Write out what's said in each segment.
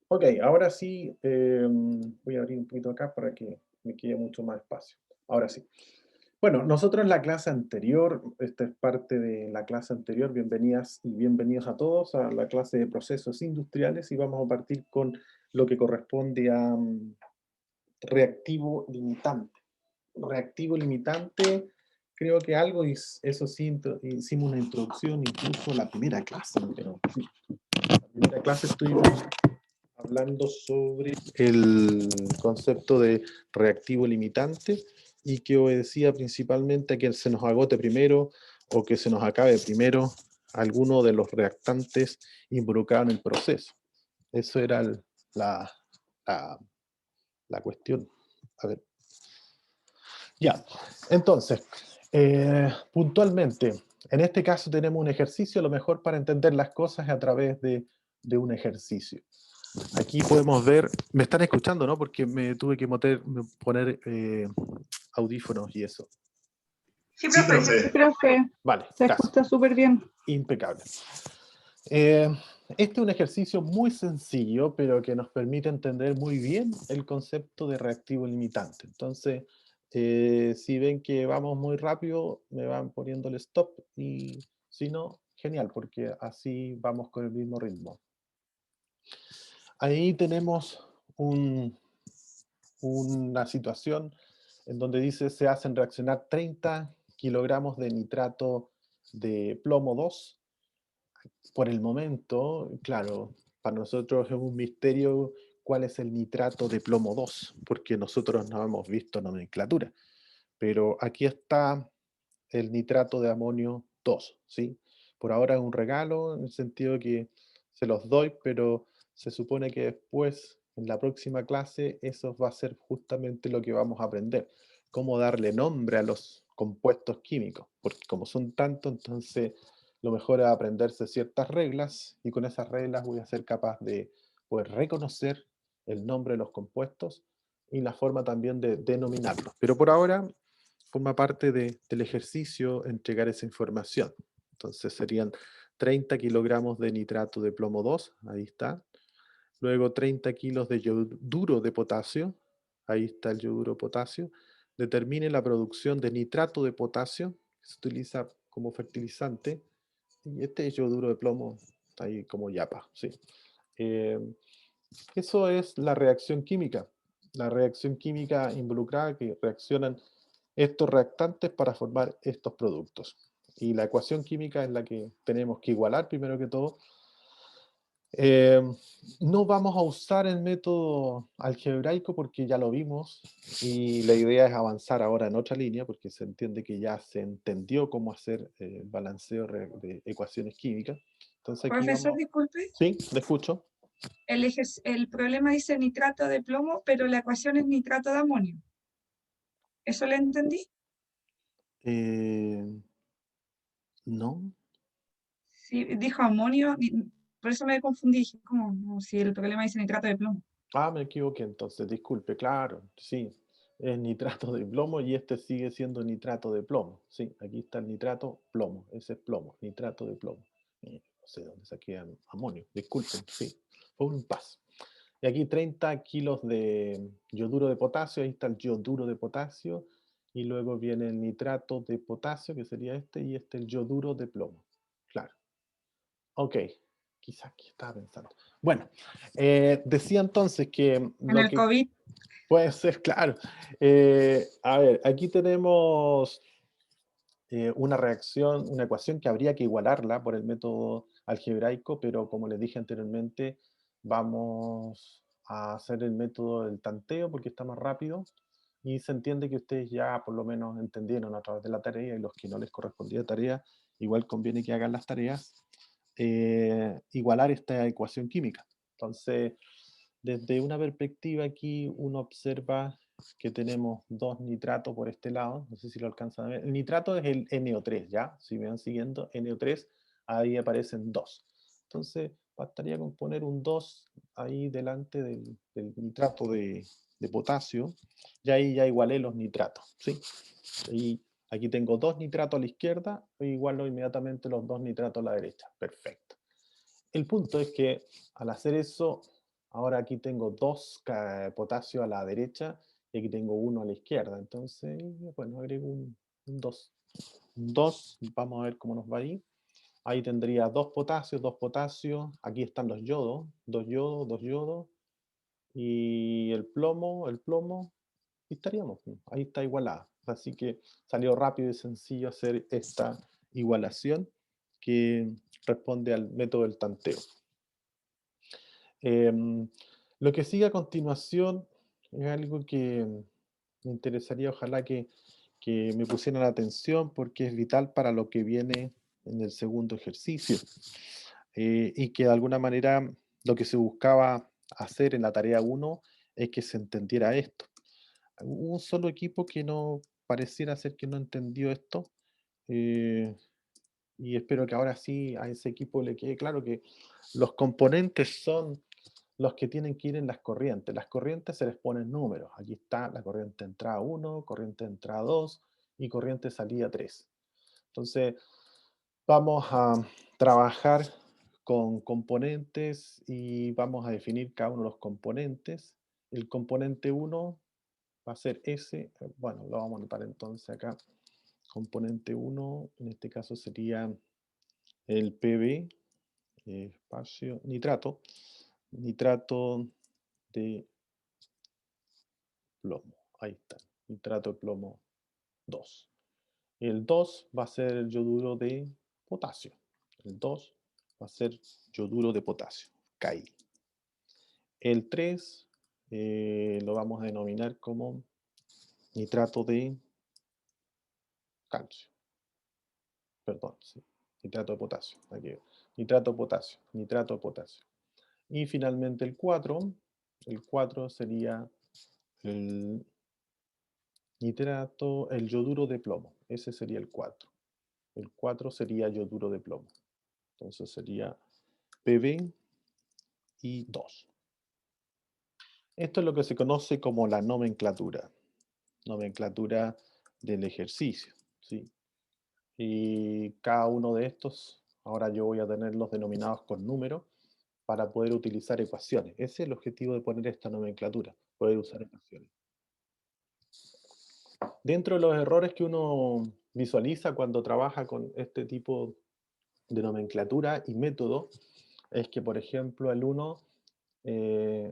Ok, ahora sí, voy a abrir un poquito acá para que me quede mucho más espacio. Ahora sí. Bueno, nosotros en la clase anterior, esta es parte de la clase anterior, bienvenidas y bienvenidos a todos a la clase de procesos industriales y vamos a partir con lo que corresponde a reactivo limitante. Reactivo limitante, creo que algo, eso sí, hicimos una introducción incluso la primera clase, pero sí, la primera clase estuvimos hablando sobre el concepto de reactivo limitante y que obedecía principalmente a que se nos agote primero o que se nos acabe primero alguno de los reactantes involucrados en el proceso. Eso era la, la, la cuestión. A ver. Ya, entonces, puntualmente, en este caso tenemos un ejercicio, lo mejor para entender las cosas es a través de un ejercicio. Aquí podemos ver, me están escuchando, ¿no? Porque me tuve que poner audífonos y eso. Sí, Sí, profe. profe. Sí, profe, Vale, se gracias. escucha súper bien. Impecable. Este es un ejercicio muy sencillo, pero que nos permite entender muy bien el concepto de reactivo limitante. Entonces, si ven que vamos muy rápido, me van poniendo el stop y si no, genial, porque así vamos con el mismo ritmo. Ahí tenemos una situación en donde dice se hacen reaccionar 30 kilogramos de nitrato de plomo 2. Por el momento, claro, para nosotros es un misterio cuál es el nitrato de plomo 2, porque nosotros no hemos visto nomenclatura. Pero aquí está el nitrato de amonio 2, ¿sí? Por ahora es un regalo, en el sentido de que se los doy, pero se supone que después, en la próxima clase, eso va a ser justamente lo que vamos a aprender. Cómo darle nombre a los compuestos químicos, porque como son tantos, entonces lo mejor es aprenderse ciertas reglas y con esas reglas voy a ser capaz de poder reconocer el nombre de los compuestos y la forma también de denominarlos. Pero por ahora forma parte del ejercicio entregar esa información. Entonces serían 30 kilogramos de nitrato de plomo 2, ahí está. Luego 30 kilos de yoduro de potasio, ahí está el yoduro de potasio. Determine la producción de nitrato de potasio, que se utiliza como fertilizante. Y este es yoduro de plomo, está ahí como yapa, sí. Eh, Eso es la reacción química. La reacción química involucrada que reaccionan estos reactantes para formar estos productos. Y la ecuación química es la que tenemos que igualar primero que todo. Eh, no vamos a usar el método algebraico porque ya lo vimos y la idea es avanzar ahora en otra línea porque se entiende que ya se entendió cómo hacer balanceo de ecuaciones químicas. Entonces aquí Profesor, vamos... disculpe. Sí, le escucho. El problema dice nitrato de plomo, pero la ecuación es nitrato de amonio. ¿Eso le entendí? Eh, no. Sí, dijo amonio, por eso me confundí. Dije, ¿cómo? No, si el problema dice nitrato de plomo. Ah, me equivoqué entonces, disculpe, claro, sí, es nitrato de plomo y este sigue siendo nitrato de plomo. Sí, aquí está el nitrato plomo, ese es plomo, nitrato de plomo. No sé dónde saqué amonio, disculpen, sí, fue un paso. Y aquí 30 kilos de yoduro de potasio, ahí está el yoduro de potasio, y luego viene el nitrato de potasio, que sería este, y este el yoduro de plomo. Claro. Ok, quizás aquí estaba pensando. Bueno, decía entonces que En lo el que COVID, puede ser, claro. A ver, aquí tenemos una reacción, una ecuación que habría que igualarla por el método algebraico, pero como les dije anteriormente, vamos a hacer el método del tanteo porque está más rápido y se entiende que ustedes ya por lo menos entendieron a través de la tarea y los que no les correspondía tarea, igual conviene que hagan las tareas, igualar esta ecuación química. Entonces, desde una perspectiva aquí uno observa que tenemos dos nitratos por este lado, no sé si lo alcanzan a ver. El nitrato es el NO3, ¿ya? Si me van siguiendo, NO3, ahí aparecen dos. Entonces, bastaría con poner un 2 ahí delante del nitrato de potasio, y ahí ya igualé los nitratos, ¿sí? Y aquí tengo dos nitratos a la izquierda, e igualo inmediatamente los dos nitratos a la derecha. Perfecto. El punto es que al hacer eso, ahora aquí tengo 2 potasio a la derecha y aquí tengo 1 a la izquierda. Entonces, bueno, agrego un 2. Un 2, vamos a ver cómo nos va ahí. Ahí tendría 2 potasios, 2 potasios. Aquí están los yodos, 2 yodos, 2 yodos. Y el plomo, y estaríamos. Ahí está igualada. Así que salió rápido y sencillo hacer esta igualación que responde al método del tanteo. Lo que sigue a continuación es algo que me interesaría, ojalá que me pusieran atención porque es vital para lo que viene en el segundo ejercicio. Y que de alguna manera lo que se buscaba hacer en la tarea 1 es que se entendiera esto. Hubo un solo equipo que no pareciera ser que no entendió esto, eh, y espero que ahora sí a ese equipo le quede claro que los componentes son los que tienen que ir en las corrientes. Las corrientes se les ponen números. Aquí está la corriente entrada 1, corriente entrada 2 y corriente salida 3. Entonces, vamos a trabajar con componentes y vamos a definir cada uno de los componentes. El componente 1 va a ser ese. Bueno, lo vamos a anotar entonces acá. Componente 1, en este caso sería el PB, espacio, nitrato de plomo. Ahí está, nitrato de plomo 2. El 2 va a ser el yoduro de potasio. El 2 va a ser yoduro de potasio, Ki. El 3 lo vamos a denominar como nitrato de calcio. Perdón, sí, nitrato de potasio. Aquí, nitrato de potasio, nitrato de potasio. Y finalmente el 4 sería el nitrato, el yoduro de plomo. Ese sería el 4. El 4 sería yoduro de plomo. Entonces sería PB y 2. Esto es lo que se conoce como la nomenclatura del ejercicio, ¿sí? Y cada uno de estos, ahora yo voy a tenerlos denominados con números para poder utilizar ecuaciones. Ese es el objetivo de poner esta nomenclatura, poder usar ecuaciones. Dentro de los errores que uno visualiza cuando trabaja con este tipo de nomenclatura y método, es que, por ejemplo, el 1,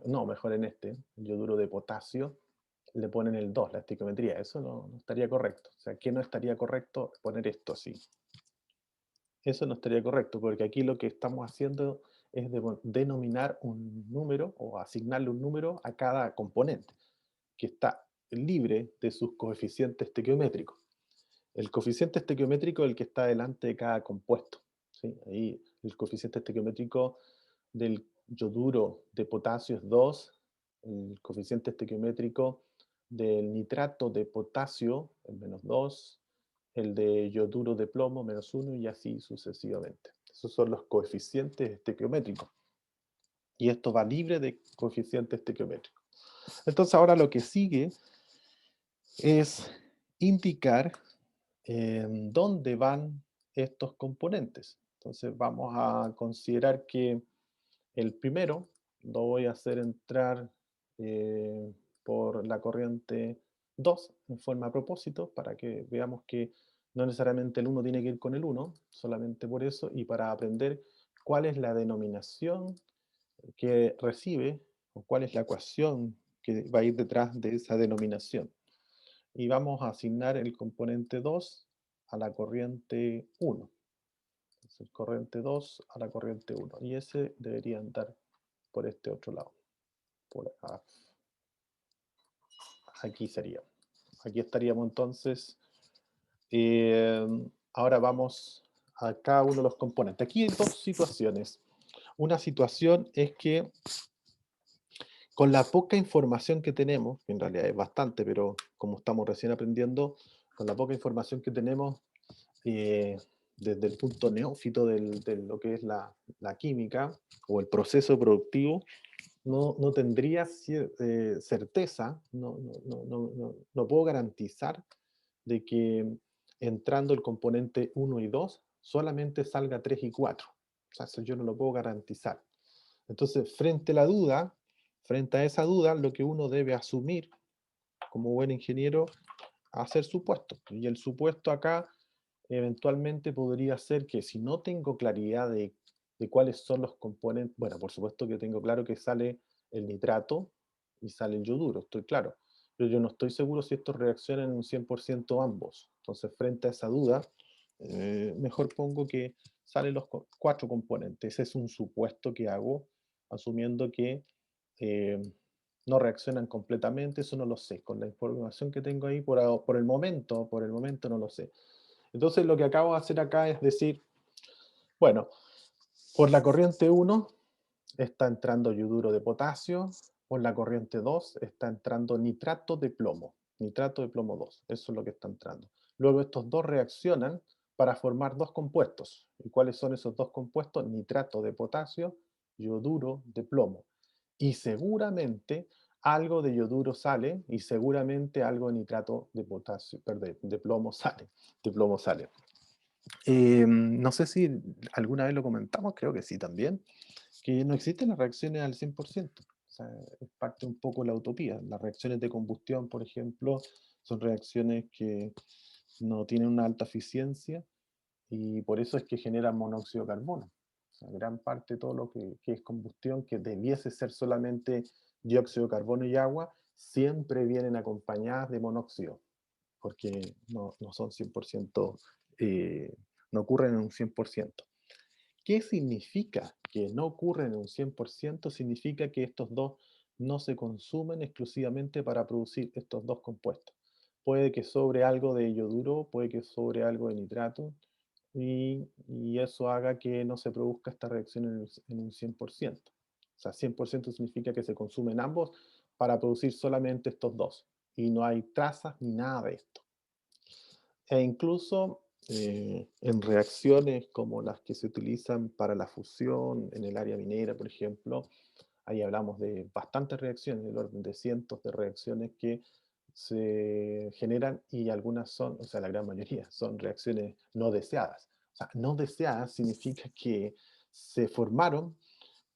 no, mejor en el yoduro de potasio, le ponen el 2, la estequiometría. Eso no estaría correcto. O sea, ¿qué no estaría correcto? Poner esto así. Eso no estaría correcto, porque aquí lo que estamos haciendo es denominar un número o asignarle un número a cada componente, que está libre de sus coeficientes estequiométricos. El coeficiente estequiométrico es el que está delante de cada compuesto, ¿sí? Ahí el coeficiente estequiométrico del yoduro de potasio es 2, el coeficiente estequiométrico del nitrato de potasio es menos 2, el de yoduro de plomo menos 1 y así sucesivamente. Esos son los coeficientes estequiométricos. Y esto va libre de coeficientes estequiométricos. Entonces ahora lo que sigue es indicar dónde van estos componentes. Entonces vamos a considerar que el primero lo voy a hacer entrar por la corriente 2 en forma a propósito para que veamos que no necesariamente el 1 tiene que ir con el 1, solamente por eso, y para aprender cuál es la denominación que recibe o cuál es la ecuación que va a ir detrás de esa denominación. Y vamos a asignar el componente 2 a la corriente 1. Entonces, corriente 2 a la corriente 1. Y ese debería andar por este otro lado. Por acá. Aquí sería. Aquí estaríamos entonces. Ahora vamos a cada uno de los componentes. Aquí hay dos situaciones. Una situación es que con la poca información que tenemos, que en realidad es bastante, pero como estamos recién aprendiendo, con la poca información que tenemos desde el punto neófito de lo que es la química o el proceso productivo, no tendría certeza, no puedo garantizar de que entrando el componente 1 y 2 solamente salga 3 y 4. O sea, eso yo no lo puedo garantizar. Entonces, frente a la duda, Frente a esa duda, lo que uno debe asumir como buen ingeniero, hacer supuestos. Y el supuesto acá eventualmente podría ser que si no tengo claridad de cuáles son los componentes, bueno, por supuesto que tengo claro que sale el nitrato y sale el yoduro, estoy claro, pero yo no estoy seguro si estos reaccionan en un 100% ambos. Entonces, frente a esa duda, mejor pongo que salen los cuatro componentes. Ese es un supuesto que hago, asumiendo que eh, no reaccionan completamente, eso no lo sé. Con la información que tengo ahí por el momento no lo sé. Entonces lo que acabo de hacer acá es decir, bueno, por la corriente 1 está entrando yoduro de potasio, por la corriente 2 está entrando nitrato de plomo 2, eso es lo que está entrando. Luego estos dos reaccionan para formar dos compuestos. ¿Y cuáles son esos dos compuestos? Nitrato de potasio, yoduro de plomo. Y seguramente algo de yoduro sale y seguramente algo de nitrato de potasio, perdón, de plomo sale. De plomo sale. No sé si alguna vez lo comentamos, creo que sí también, que no existen las reacciones al 100%. O sea, es parte un poco de la utopía. Las reacciones de combustión, por ejemplo, son reacciones que no tienen una alta eficiencia y por eso es que generan monóxido de carbono. O sea, gran parte de todo lo que es combustión, que debiese ser solamente dióxido de carbono y agua, siempre vienen acompañadas de monóxido, porque no son 100%, no ocurren en un 100%. ¿Qué significa que no ocurren en un 100%? Significa que estos dos no se consumen exclusivamente para producir estos dos compuestos. Puede que sobre algo de yoduro, puede que sobre algo de nitrato, y eso haga que no se produzca esta reacción en un 100%. O sea, 100% significa que se consumen ambos para producir solamente estos dos, y no hay trazas ni nada de esto. E incluso en reacciones como las que se utilizan para la fusión en el área minera, por ejemplo, ahí hablamos de bastantes reacciones, del orden de cientos de reacciones que se generan y algunas son, o sea, la gran mayoría son reacciones no deseadas. O sea, no deseadas significa que se formaron,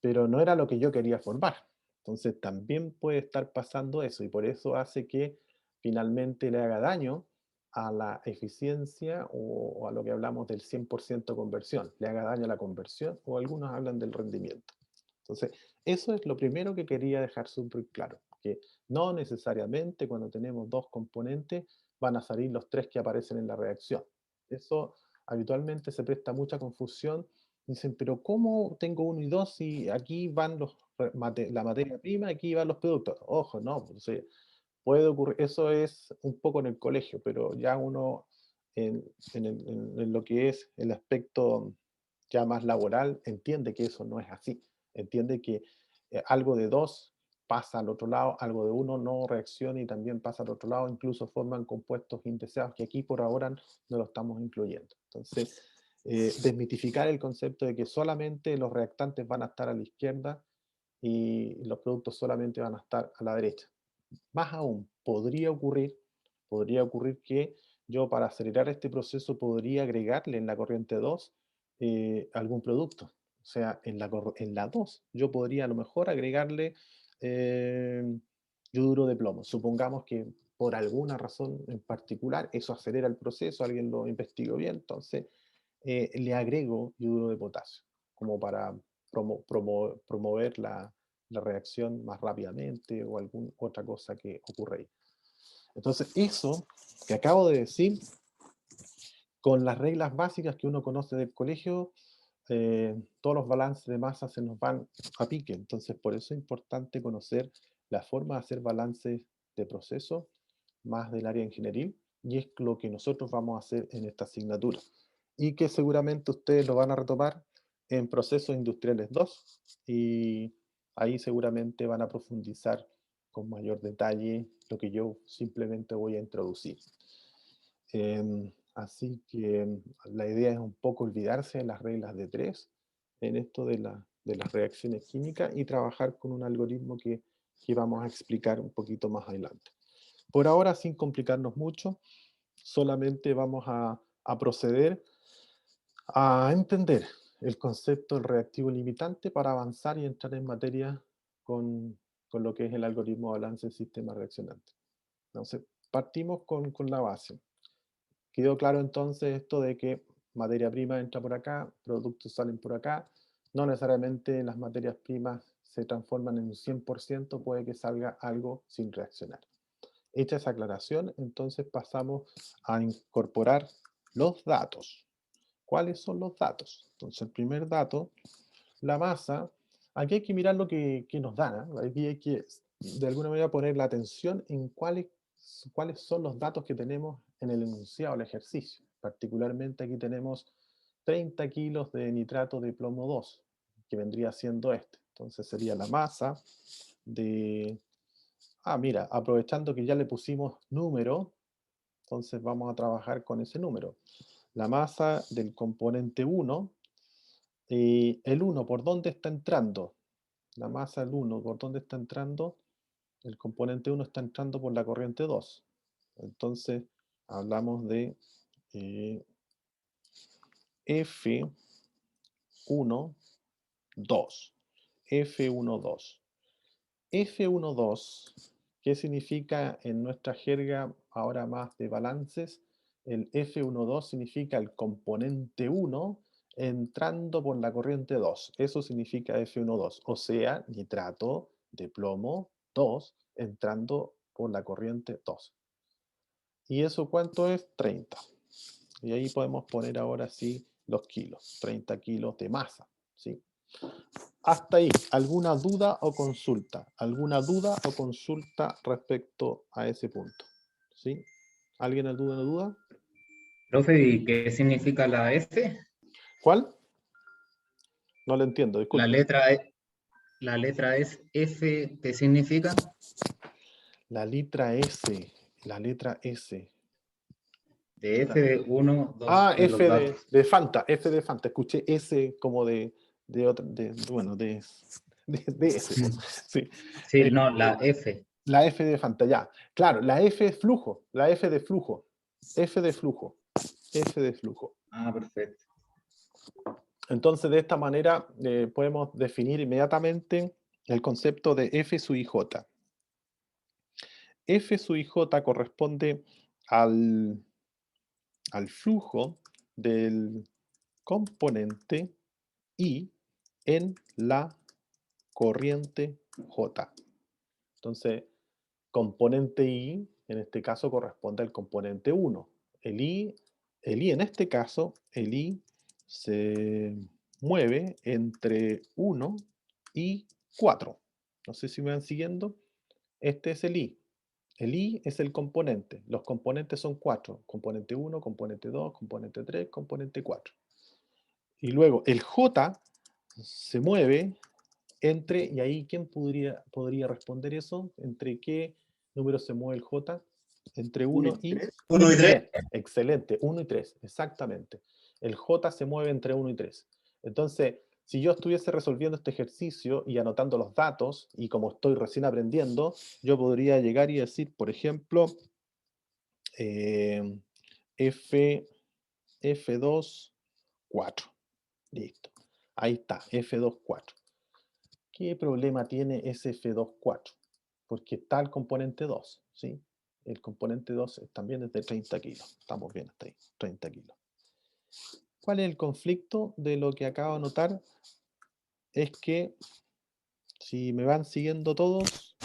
pero no era lo que yo quería formar. Entonces también puede estar pasando eso y por eso hace que finalmente le haga daño a la eficiencia o a lo que hablamos del 100% conversión, le haga daño a la conversión o algunos hablan del rendimiento. Entonces, eso es lo primero que quería dejar súper claro, que no necesariamente cuando tenemos dos componentes van a salir los tres que aparecen en la reacción. Eso habitualmente se presta mucha confusión. Dicen, pero ¿cómo tengo uno y dos si aquí van la materia prima, aquí van los productos? Ojo, no, pues, puede ocurrir, eso es un poco en el colegio, pero ya uno en lo que es el aspecto ya más laboral entiende que eso no es así. Entiende que algo de dos pasa al otro lado, algo de uno no reacciona y también pasa al otro lado, incluso forman compuestos indeseados que aquí por ahora no lo estamos incluyendo. Entonces, desmitificar el concepto de que solamente los reactantes van a estar a la izquierda y los productos solamente van a estar a la derecha. Más aún, podría ocurrir que yo para acelerar este proceso podría agregarle en la corriente 2 algún producto. O sea, en la 2 yo podría a lo mejor agregarle eh, yoduro de plomo. Supongamos que por alguna razón en particular eso acelera el proceso, alguien lo investigó bien, entonces le agrego yoduro de potasio como para promover la reacción más rápidamente o alguna otra cosa que ocurre ahí. Entonces, eso que acabo de decir, con las reglas básicas que uno conoce del colegio, todos los balances de masa se nos van a pique. Entonces, por eso es importante conocer la forma de hacer balances de proceso más del área ingenieril, y es lo que nosotros vamos a hacer en esta asignatura. Y que seguramente ustedes lo van a retomar en procesos industriales 2 y ahí seguramente van a profundizar con mayor detalle lo que yo simplemente voy a introducir. Así que la idea es un poco olvidarse de las reglas de tres en esto de las reacciones químicas y trabajar con un algoritmo que vamos a explicar un poquito más adelante. Por ahora, sin complicarnos mucho, solamente vamos a proceder a entender el concepto del reactivo limitante para avanzar y entrar en materia con con lo que es el algoritmo de balance del sistema reaccionante. Entonces, partimos con la base. Quedó claro entonces esto de que materia prima entra por acá, productos salen por acá. No necesariamente las materias primas se transforman en un 100%, puede que salga algo sin reaccionar. Hecha esa aclaración, entonces pasamos a incorporar los datos. ¿Cuáles son los datos? Entonces, el primer dato, la masa. Aquí hay que mirar lo que nos dan, ¿eh? Aquí hay que, de alguna manera, poner la atención en cuáles son los datos que tenemos en el enunciado del ejercicio. Particularmente aquí tenemos 30 kilos de nitrato de plomo 2, que vendría siendo este. Entonces sería la masa de... Ah, mira, aprovechando que ya le pusimos número, entonces vamos a trabajar con ese número. La masa del componente 1, el 1, ¿por dónde está entrando? La masa del 1, ¿por dónde está entrando? El componente 1 está entrando por la corriente 2. Entonces, hablamos de F1, 2. F1, 2. F1, 2, ¿qué significa en nuestra jerga ahora más de balances? El F1, 2 significa el componente 1 entrando por la corriente 2. Eso significa F1, 2. O sea, nitrato de plomo 2 entrando por la corriente 2. ¿Y eso cuánto es? 30. Y ahí podemos poner ahora sí los kilos. 30 kilos de masa. ¿Sí? Hasta ahí, ¿alguna duda o consulta? ¿Alguna duda o consulta respecto a ese punto? ¿Sí? ¿Alguien alguna duda? Profe, ¿y qué significa la F? ¿Cuál? No lo entiendo, La disculpe. letra, la letra es F, ¿qué significa? La letra S. La letra S. De F de 1, 2 Ah, de los F datos. de Fanta. F de Fanta. Escuché S como bueno, de S. Mm. Sí. Sí, no, la F. La F de Fanta, ya. Claro, la F es flujo. La F de flujo. F de flujo. F de flujo. Ah, perfecto. Entonces, de esta manera podemos definir inmediatamente el concepto de F sub IJ. F sub IJ corresponde al, al flujo del componente I en la corriente J. Entonces, componente I, en este caso, corresponde al componente 1. El I en este caso, el I se mueve entre 1 y 4. No sé si me van siguiendo. Este es el I. El I es el componente. Los componentes son 4. Componente 1, componente 2, componente 3, componente 4. Y luego el J se mueve entre, y ahí, ¿quién podría responder eso? ¿Entre qué número se mueve el J? Entre 1 y 1 y 3. 3. Excelente, 1 y 3, exactamente. El J se mueve entre 1 y 3. Entonces, si yo estuviese resolviendo este ejercicio y anotando los datos, y como estoy recién aprendiendo, yo podría llegar y decir, por ejemplo, eh, F2, 4. Listo. Ahí está, F2, 4. ¿Qué problema tiene ese F2, 4? Porque está el componente 2, ¿sí? El componente 2 también es de 30 kilos. Estamos bien hasta ahí, 30 kilos. ¿Cuál es el conflicto de lo que acabo de notar? Es que, si me van siguiendo todos,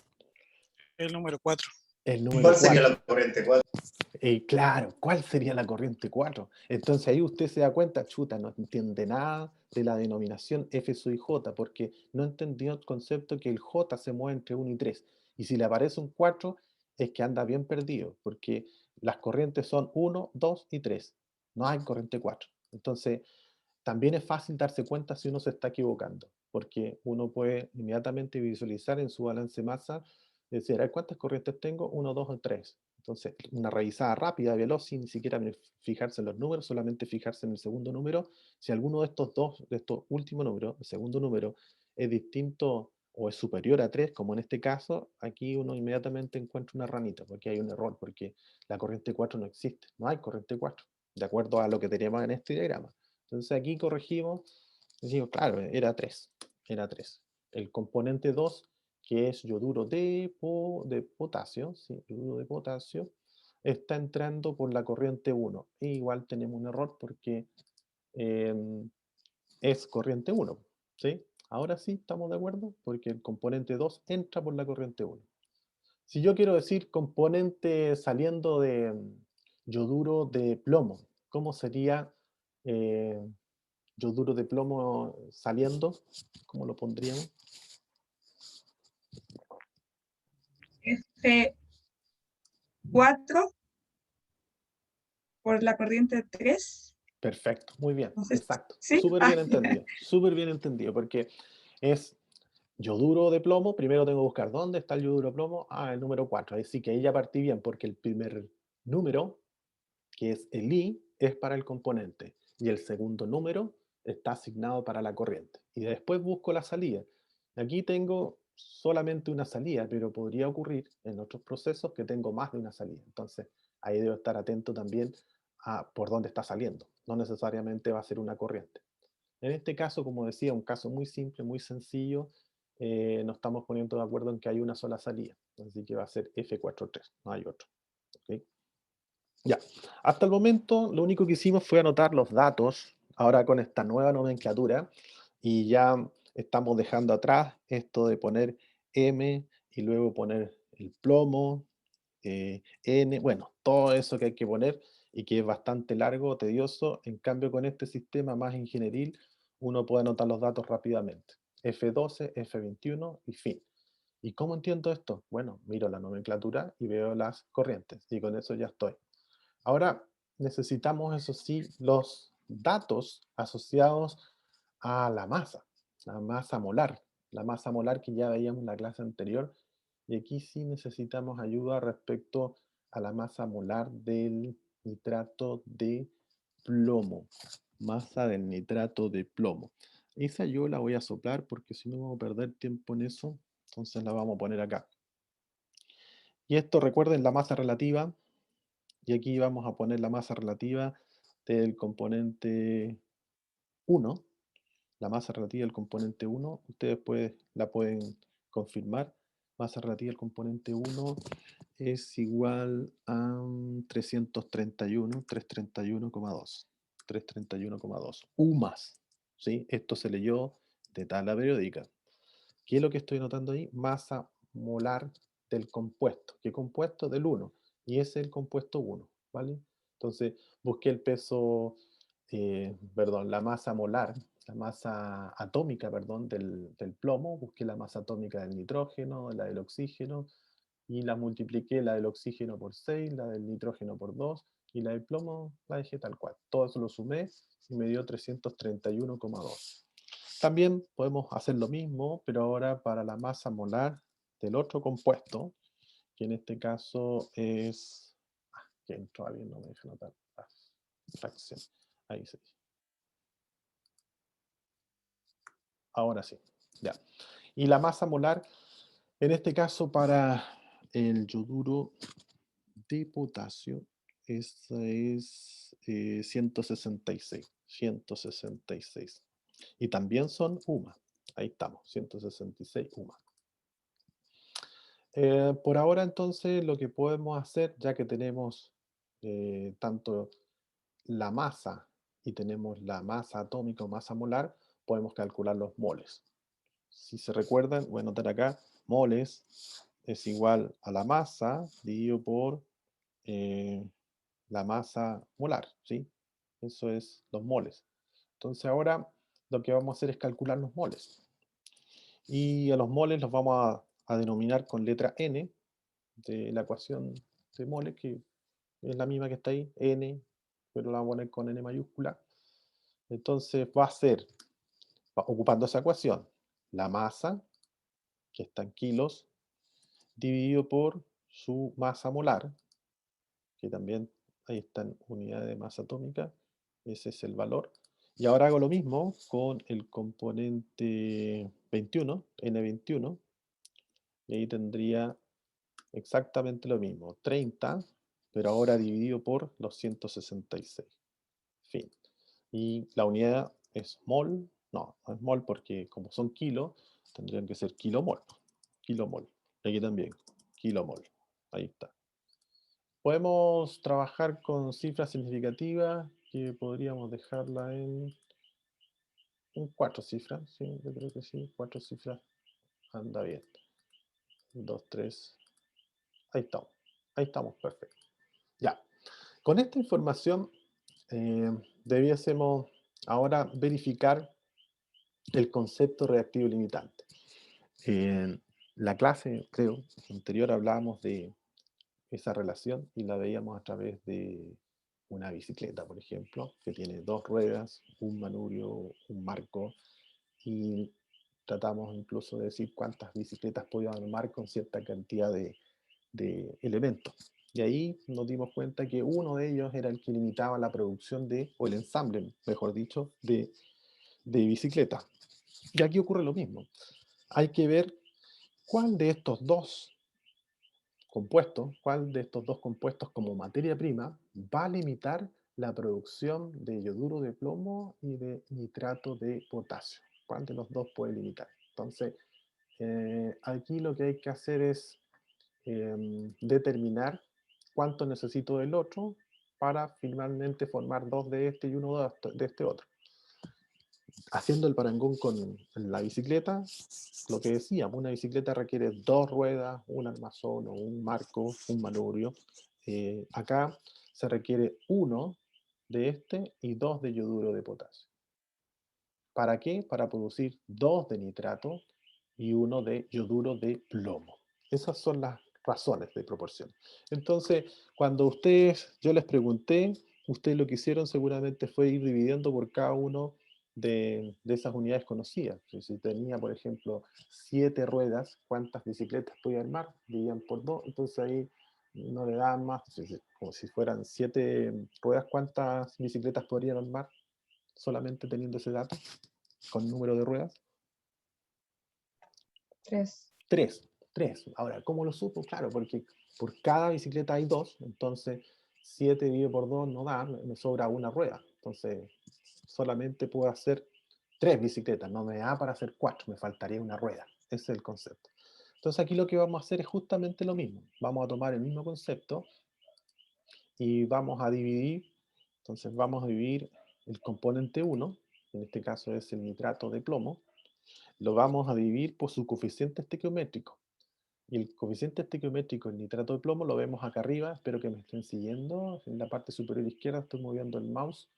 El número 4. el número ¿Cuál sería 4. la corriente 4? Claro, ¿cuál sería la corriente 4? Entonces ahí usted se da cuenta, chuta, no entiende nada de la denominación F sub J, porque no entendió el concepto que el J se mueve entre 1 y 3. Y si le aparece un 4, es que anda bien perdido, porque las corrientes son 1, 2 y 3. No hay corriente 4. Entonces, también es fácil darse cuenta si uno se está equivocando, porque uno puede inmediatamente visualizar en su balance masa, decir, a ver, ¿cuántas corrientes tengo? 1, 2 o 3. Entonces, una revisada rápida, veloz, sin ni siquiera fijarse en los números, solamente fijarse en el segundo número. Si alguno de estos dos, de estos últimos números, el segundo número, es distinto o es superior a 3, como en este caso, aquí uno inmediatamente encuentra una ranita, porque hay un error, porque la corriente 4 no existe, no hay corriente 4, de acuerdo a lo que teníamos en este diagrama. Entonces aquí corregimos, decimos, claro, era 3, era 3. El componente 2, que es yoduro de potasio, ¿sí? Yoduro de potasio, está entrando por la corriente 1. E igual tenemos un error porque es corriente 1, ¿sí? Ahora sí estamos de acuerdo porque el componente 2 entra por la corriente 1. Si yo quiero decir componente saliendo de yoduro de plomo, ¿cómo sería yoduro de plomo saliendo? ¿Cómo lo pondríamos? F4 por la corriente 3. Perfecto, muy bien, Entonces, exacto. ¿sí? Súper bien entendido, porque es yoduro de plomo. Primero tengo que buscar dónde está el yoduro de plomo. Ah, el número 4. Así que ahí ya partí bien, porque el primer número, que es el I, es para el componente. Y el segundo número está asignado para la corriente. Y después busco la salida. Aquí tengo solamente una salida, pero podría ocurrir en otros procesos que tengo más de una salida. Entonces, ahí debo estar atento también a por dónde está saliendo. No necesariamente va a ser una corriente. En este caso, como decía, un caso muy simple, muy sencillo, nos estamos poniendo de acuerdo en que hay una sola salida. Así que va a ser F43, no hay otro. ¿Okay? Ya, hasta el momento lo único que hicimos fue anotar los datos, ahora con esta nueva nomenclatura, y ya estamos dejando atrás esto de poner M y luego poner el plomo, N, bueno, todo eso que hay que poner y que es bastante largo, tedioso. En cambio, con este sistema más ingenieril, uno puede anotar los datos rápidamente. F12, F21 y fin. ¿Y cómo entiendo esto? Bueno, miro la nomenclatura y veo las corrientes y con eso ya estoy. Ahora necesitamos, eso sí, los datos asociados a la masa molar que ya veíamos en la clase anterior. Y aquí sí necesitamos ayuda respecto a la masa molar del nitrato de plomo. Masa del nitrato de plomo. Esa yo la voy a soplar porque si no vamos a perder tiempo en eso. Entonces la vamos a poner acá. Y esto, recuerden, la masa relativa. Y aquí vamos a poner la masa relativa del componente 1. La masa relativa del componente 1, ustedes la pueden confirmar. Masa relativa del componente 1 es igual a 331,2. 331,2. U más. ¿Sí? Esto se leyó de tabla periódica. ¿Qué es lo que estoy notando ahí? Masa molar del compuesto. ¿Qué compuesto? Del 1. Y ese es el compuesto 1. ¿Vale? Entonces, busqué el peso, perdón, la masa molar, la masa atómica, perdón, del plomo. Busqué la masa atómica del nitrógeno, la del oxígeno, y la multipliqué, la del oxígeno por 6, la del nitrógeno por 2, y la del plomo la dejé tal cual. Todo eso lo sumé y me dio 331,2. También podemos hacer lo mismo, pero ahora para la masa molar del otro compuesto, que en este caso es... que todavía no me deja notar la fracción. Ahí sí. Ahora sí. Ya. Y la masa molar, en este caso para el yoduro de potasio, esa es 166. 166. Y también son UMA. Ahí estamos, 166 UMA. Por ahora entonces lo que podemos hacer, ya que tenemos tanto la masa y tenemos la masa atómica o masa molar, podemos calcular los moles. Si se recuerdan, voy a anotar acá, moles es igual a la masa dividido por la masa molar, ¿sí? Eso es los moles. Entonces ahora lo que vamos a hacer es calcular los moles. Y a los moles los vamos a denominar con letra N de la ecuación de moles, que es la misma que está ahí, N, pero la vamos a poner con N mayúscula. Entonces va a ser, ocupando esa ecuación, la masa, que está en kilos, dividido por su masa molar, que también ahí está en unidades de masa atómica, ese es el valor. Y ahora hago lo mismo con el componente 21, N21, y ahí tendría exactamente lo mismo, 30, pero ahora dividido por los 166. Fin. Y la unidad es mol, no es mol porque como son kilos, tendrían que ser kilomol. kilomol. Aquí también, kilomol. Ahí está. Podemos trabajar con cifras significativas que podríamos dejarla en 4 cifras. Sí, yo creo que sí, 4 cifras anda bien. 2, 3. Ahí estamos. Ahí estamos, perfecto. Ya. Con esta información debiésemos ahora verificar el concepto reactivo limitante. En la clase, creo, anterior hablábamos de esa relación y la veíamos a través de una bicicleta, por ejemplo, que tiene 2 ruedas, un manubrio, un marco, y tratamos incluso de decir cuántas bicicletas podían armar con cierta cantidad de elementos. Y ahí nos dimos cuenta que uno de ellos era el que limitaba la producción o el ensamble, mejor dicho, de bicicletas. Y aquí ocurre lo mismo. Hay que ver cuál de estos dos compuestos como materia prima va a limitar la producción de yoduro de plomo y de nitrato de potasio. ¿Cuál de los dos puede limitar? Entonces, aquí lo que hay que hacer es determinar cuánto necesito del otro para finalmente formar 2 de este y 1 de este otro. Haciendo el parangón con la bicicleta, lo que decíamos, una bicicleta requiere 2 ruedas, un armazón o un marco, un manubrio. Acá se requiere 1 de este y 2 de yoduro de potasio. ¿Para qué? Para producir 2 de nitrato y 1 de yoduro de plomo. Esas son las razones de proporción. Entonces, cuando yo les pregunté, ustedes lo que hicieron seguramente fue ir dividiendo por cada uno de esas unidades conocidas. Si tenía, por ejemplo, 7 ruedas, ¿cuántas bicicletas podía armar? Dividían por 2, entonces ahí no le daban más. Como si fueran 7 ruedas, ¿cuántas bicicletas podrían armar? Solamente teniendo ese dato, con número de ruedas. 3. 3. Ahora, ¿cómo lo supo? Claro, porque por cada bicicleta hay 2, entonces 7 dividido por 2 no da, me sobra una rueda. Entonces, solamente puedo hacer 3 bicicletas, no me da para hacer 4, me faltaría una rueda. Ese es el concepto. Entonces, aquí lo que vamos a hacer es justamente lo mismo. Vamos a tomar el mismo concepto y vamos a dividir. Entonces, vamos a dividir el componente 1, en este caso es el nitrato de plomo, lo vamos a dividir por su coeficiente estequiométrico. Y el coeficiente estequiométrico del nitrato de plomo lo vemos acá arriba, espero que me estén siguiendo, en la parte superior izquierda estoy moviendo el mouse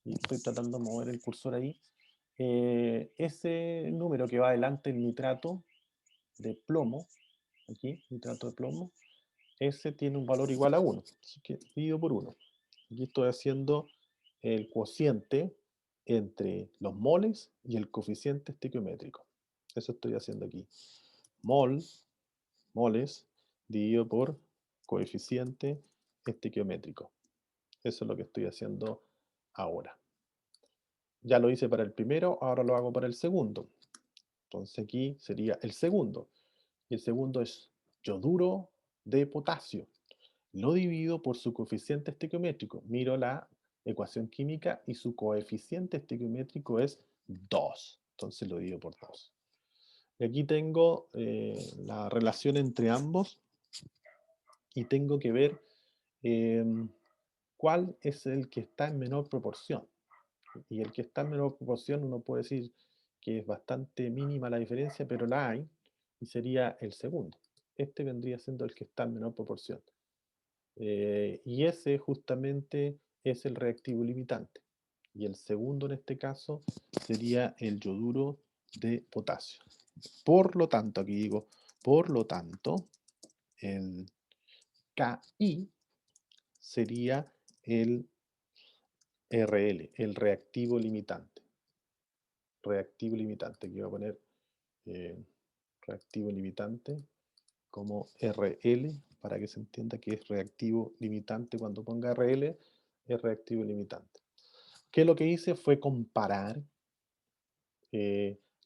y estoy tratando de mover el cursor ahí. Ese número que va adelante, el nitrato de plomo, aquí, nitrato de plomo, ese tiene un valor igual a 1, así que dividido por 1. Aquí estoy haciendo el cociente entre los moles y el coeficiente estequiométrico. Eso estoy haciendo aquí. Moles, dividido por coeficiente estequiométrico. Eso es lo que estoy haciendo ahora. Ya lo hice para el primero, ahora lo hago para el segundo. Entonces aquí sería el segundo. Y el segundo es yoduro de potasio. Lo divido por su coeficiente estequiométrico. Miro la ecuación química y su coeficiente estequiométrico es 2. Entonces lo divido por 2. Y aquí tengo la relación entre ambos y tengo que ver cuál es el que está en menor proporción. Y el que está en menor proporción uno puede decir que es bastante mínima la diferencia, pero la hay, y sería el segundo. Este vendría siendo el que está en menor proporción. Y ese justamente es el reactivo limitante. Y el segundo en este caso sería el yoduro de potasio. Por lo tanto, aquí digo, por lo tanto, el KI sería el RL, el reactivo limitante. Reactivo limitante, aquí voy a poner reactivo limitante como RL para que se entienda que es reactivo limitante. Cuando ponga RL es reactivo limitante. ¿Qué lo que hice fue comparar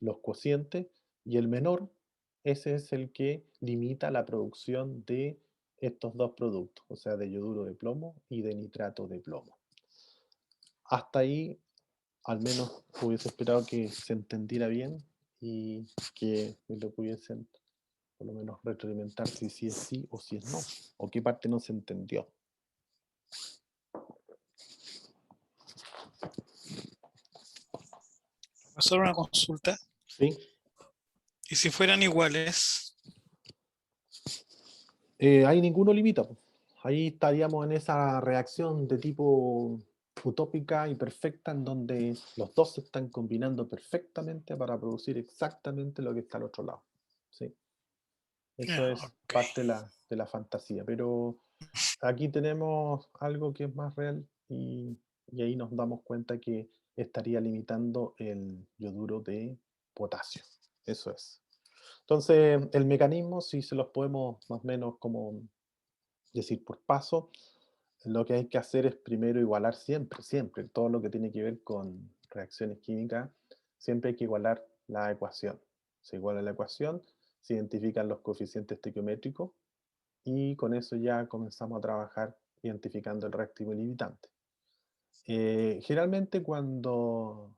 los cocientes y el menor, ese es el que limita la producción de estos dos productos, o sea, de yoduro de plomo y de nitrato de plomo. Hasta ahí, al menos hubiese esperado que se entendiera bien y que me lo pudiesen por lo menos retroalimentar si es sí o si es no, o qué parte no se entendió. Solo una consulta. ¿Sí? ¿Y si fueran iguales? Ahí ninguno limita, po. Ahí estaríamos en esa reacción de tipo utópica y perfecta en donde los dos se están combinando perfectamente para producir exactamente lo que está al otro lado. ¿Sí? Eso es Ok. parte de la fantasía, pero aquí tenemos algo que es más real y ahí nos damos cuenta que estaría limitando el yoduro de potasio. Eso es. Entonces, el mecanismo, si se los podemos más o menos como decir por paso, lo que hay que hacer es primero igualar siempre, siempre, todo lo que tiene que ver con reacciones químicas, siempre hay que igualar la ecuación. Se iguala la ecuación, se identifican los coeficientes estequiométricos y con eso ya comenzamos a trabajar identificando el reactivo limitante. Generalmente cuando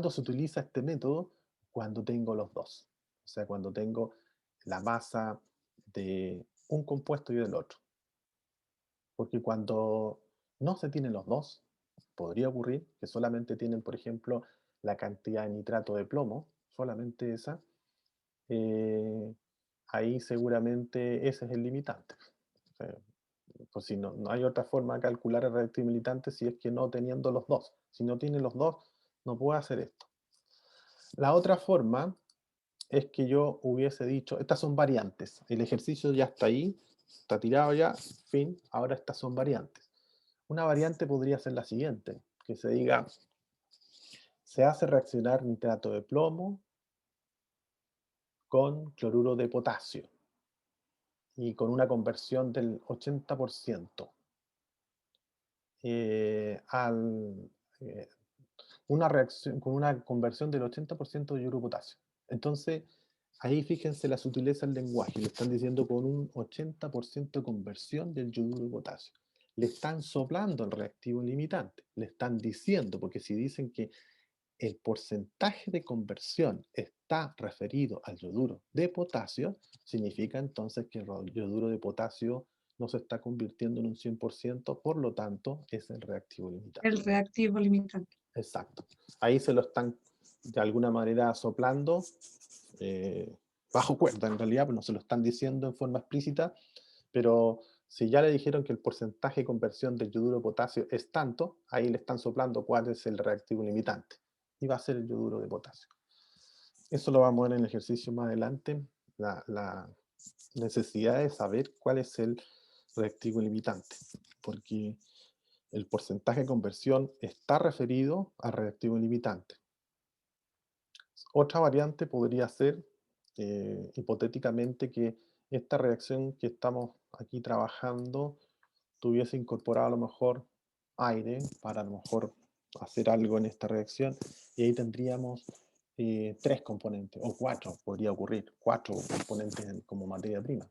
se utiliza este método, cuando tengo los dos, o sea, cuando tengo la masa de un compuesto y del otro. Porque cuando no se tienen los dos, podría ocurrir que solamente tienen, por ejemplo, la cantidad de nitrato de plomo, solamente esa, eh, ahí seguramente ese es el limitante. O sea, pues si no hay otra forma de calcular el reactivo limitante si es que no teniendo los dos. Si no tiene los dos, no puedo hacer esto. La otra forma es que yo hubiese dicho, estas son variantes, el ejercicio ya está ahí, está tirado ya, fin, ahora estas son variantes. Una variante podría ser la siguiente, que se diga, se hace reaccionar nitrato de plomo con cloruro de potasio y con una conversión del 80% al, una reacción con una conversión del 80% de yoduro potasio. Entonces, ahí fíjense la sutileza del lenguaje, le están diciendo con un 80% de conversión del yoduro de potasio. Le están soplando el reactivo limitante, le están diciendo, porque si dicen que el porcentaje de conversión está referido al yoduro de potasio, significa entonces que el yoduro de potasio no se está convirtiendo en un 100%, por lo tanto es el reactivo limitante. El reactivo limitante. Exacto. Ahí se lo están de alguna manera soplando, bajo cuerda en realidad, pues no se lo están diciendo en forma explícita, pero si ya le dijeron que el porcentaje de conversión del yoduro de potasio es tanto, ahí le están soplando cuál es el reactivo limitante. Y va a ser el yoduro de potasio. Eso lo vamos a ver en el ejercicio más adelante, la necesidad de saber cuál es el reactivo limitante, porque el porcentaje de conversión está referido al reactivo limitante. Otra variante podría ser, hipotéticamente, que esta reacción que estamos aquí trabajando tuviese incorporado a lo mejor aire para a lo mejor hacer algo en esta reacción y ahí tendríamos 3 componentes, o 4, podría ocurrir, 4 componentes como materia prima.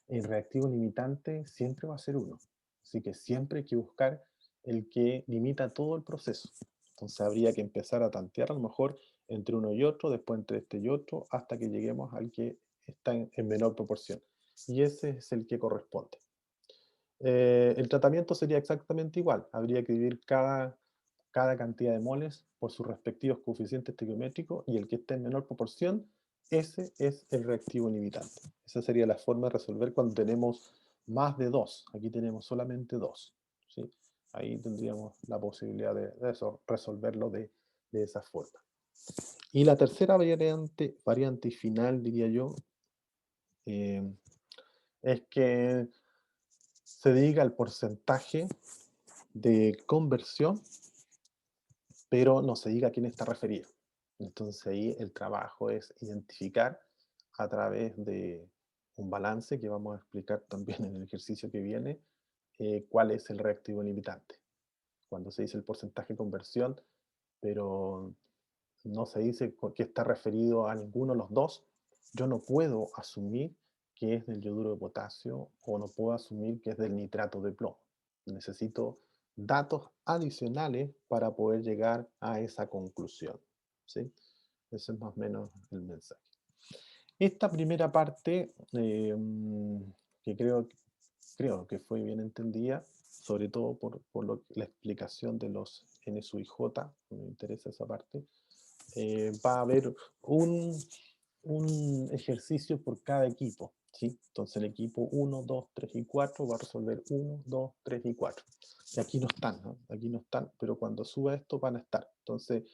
El reactivo limitante siempre va a ser uno, así que siempre hay que buscar el que limita todo el proceso. Entonces habría que empezar a tantear a lo mejor entre uno y otro, después entre este y otro, hasta que lleguemos al que está en menor proporción. Y ese es el que corresponde. El tratamiento sería exactamente igual. Habría que dividir cada cantidad de moles por sus respectivos coeficientes estequiométricos y el que esté en menor proporción, ese es el reactivo limitante. Esa sería la forma de resolver cuando tenemos más de 2. Aquí tenemos solamente 2. ¿Sí? Ahí tendríamos la posibilidad de resolverlo de esa forma. Y la tercera variante final, diría yo, es que se diga el porcentaje de conversión, pero no se diga a quién está referido. Entonces ahí el trabajo es identificar a través de un balance que vamos a explicar también en el ejercicio que viene, cuál es el reactivo limitante. Cuando se dice el porcentaje de conversión, pero no se dice que está referido a ninguno de los dos, yo no puedo asumir que es del yoduro de potasio o no puedo asumir que es del nitrato de plomo. Necesito datos adicionales para poder llegar a esa conclusión. ¿Sí? Ese es más o menos el mensaje. Esta primera parte, que creo que fue bien entendida, sobre todo por la explicación de los N sub i j, me interesa esa parte, va a haber un ejercicio por cada equipo, ¿sí? Entonces el equipo 1, 2, 3 y 4 va a resolver 1, 2, 3 y 4. Y aquí no están, ¿no? Aquí no están, pero cuando suba esto van a estar. Entonces,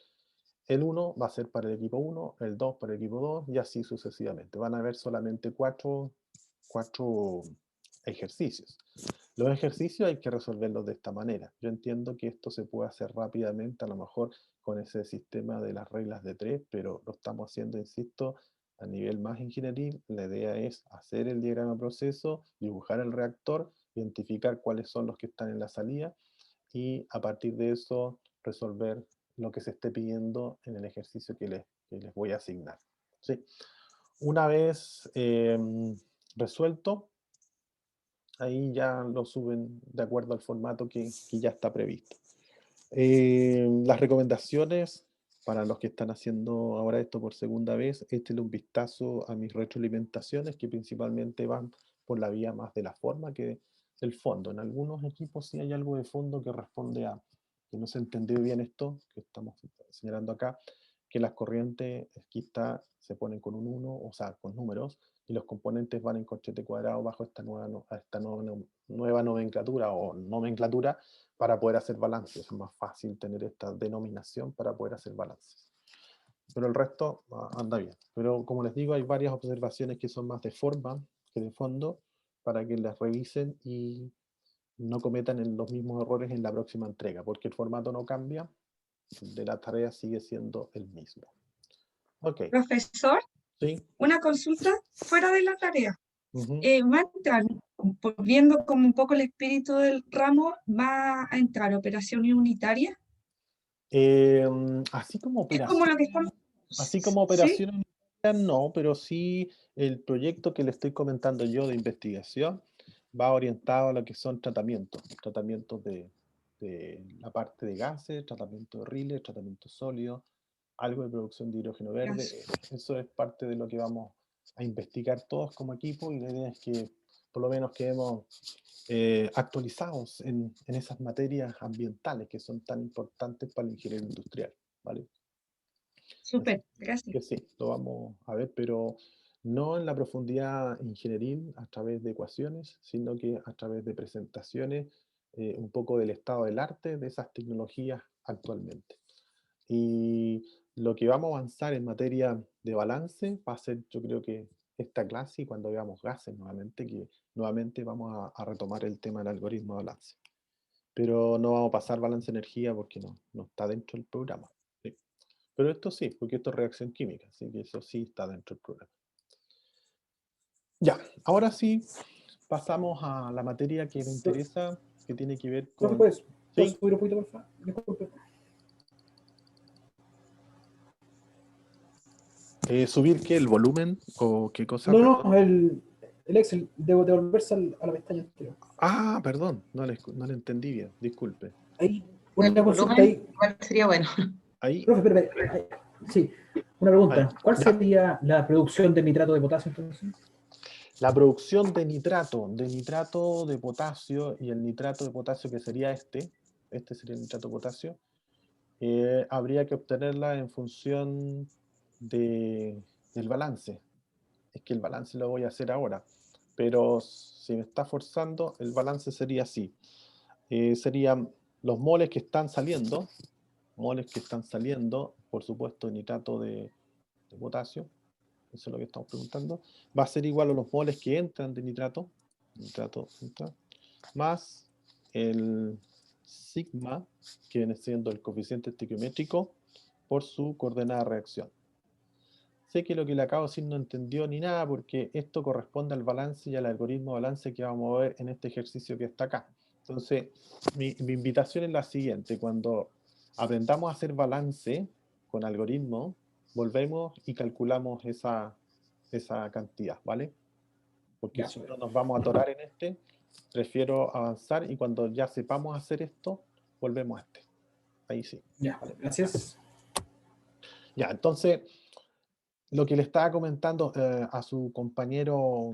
el 1 va a ser para el equipo 1, el 2 para el equipo 2 y así sucesivamente. Van a haber solamente cuatro ejercicios. Los ejercicios hay que resolverlos de esta manera. Yo entiendo que esto se puede hacer rápidamente, a lo mejor con ese sistema de las reglas de 3, pero lo estamos haciendo, insisto, a nivel más ingenieril. La idea es hacer el diagrama de proceso, dibujar el reactor, identificar cuáles son los que están en la salida y a partir de eso resolver lo que se esté pidiendo en el ejercicio que les voy a asignar. ¿Sí? Una vez resuelto, ahí ya lo suben de acuerdo al formato que ya está previsto. Las recomendaciones para los que están haciendo ahora esto por segunda vez, échenle un vistazo a mis retroalimentaciones que principalmente van por la vía más de la forma que del fondo. En algunos equipos sí hay algo de fondo que responde a que no se entendió bien esto que estamos señalando acá, que las corrientes aquí se ponen con un 1, o sea, con números, y los componentes van en corchete cuadrado bajo esta nueva nomenclatura o nomenclatura para poder hacer balances. Es más fácil tener esta denominación para poder hacer balances. Pero el resto anda bien. Pero como les digo, hay varias observaciones que son más de forma que de fondo para que las revisen y no cometan los mismos errores en la próxima entrega, porque el formato no cambia, de la tarea sigue siendo el mismo. Ok. Profesor, Sí. una consulta fuera de la tarea. Uh-huh. Va a entrar, viendo como un poco el espíritu del ramo, va a entrar operaciones unitarias. Así como Es como operación. lo que estamos... Así como ¿Sí? operación unitaria, no, pero sí el proyecto que le estoy comentando yo de investigación va orientado a lo que son tratamientos de la parte de gases, tratamiento de riles, tratamiento sólido, algo de producción de hidrógeno verde. Eso es parte de lo que vamos a investigar todos como equipo y la idea es que por lo menos quedemos actualizados en esas materias ambientales que son tan importantes para el ingeniero industrial, ¿vale? Súper, gracias. Que sí, lo vamos a ver, pero no en la profundidad ingenieril a través de ecuaciones, sino que a través de presentaciones, un poco del estado del arte de esas tecnologías actualmente. Y lo que vamos a avanzar en materia de balance va a ser, yo creo que esta clase y cuando veamos gases nuevamente, que nuevamente vamos a retomar el tema del algoritmo de balance. Pero no vamos a pasar balance de energía porque no está dentro del programa. ¿Sí? Pero esto sí, porque esto es reacción química, así que eso sí está dentro del programa. Ya, ahora sí pasamos a la materia que me interesa, que tiene que ver con... ¿Puedes ¿Sí? subir un poquito, por favor? Disculpe. ¿Subir qué? ¿El volumen? ¿O qué cosa? No, Perdón. no, el Excel, debo devolverse a la pestaña anterior. Ah, perdón, no le entendí bien, disculpe. Ahí, El una consulta volumen ahí. igual sería bueno. Ahí. Profe, espérate, sí, una pregunta. ¿Cuál Ya. sería la producción de nitrato de potasio entonces? La producción de nitrato de potasio y el nitrato de potasio que sería este sería el nitrato de potasio, habría que obtenerla en función del balance. Es que el balance lo voy a hacer ahora, pero si me está forzando, el balance sería así. Serían los moles que están saliendo, por supuesto, nitrato de potasio, eso es lo que estamos preguntando, va a ser igual a los moles que entran de nitrato entra, más el sigma, que viene siendo el coeficiente estequiométrico, por su coordenada de reacción. Sé que lo que le acabo de decir no entendió ni nada, porque esto corresponde al balance y al algoritmo de balance que vamos a ver en este ejercicio que está acá. Entonces, mi invitación es la siguiente: cuando aprendamos a hacer balance con algoritmo, volvemos y calculamos esa cantidad, ¿vale? Porque Ya, si no nos vamos a atorar en este, prefiero avanzar y cuando ya sepamos hacer esto, volvemos a este. Ahí sí. Ya, vale, gracias. Ya, entonces, lo que le estaba comentando a su compañero,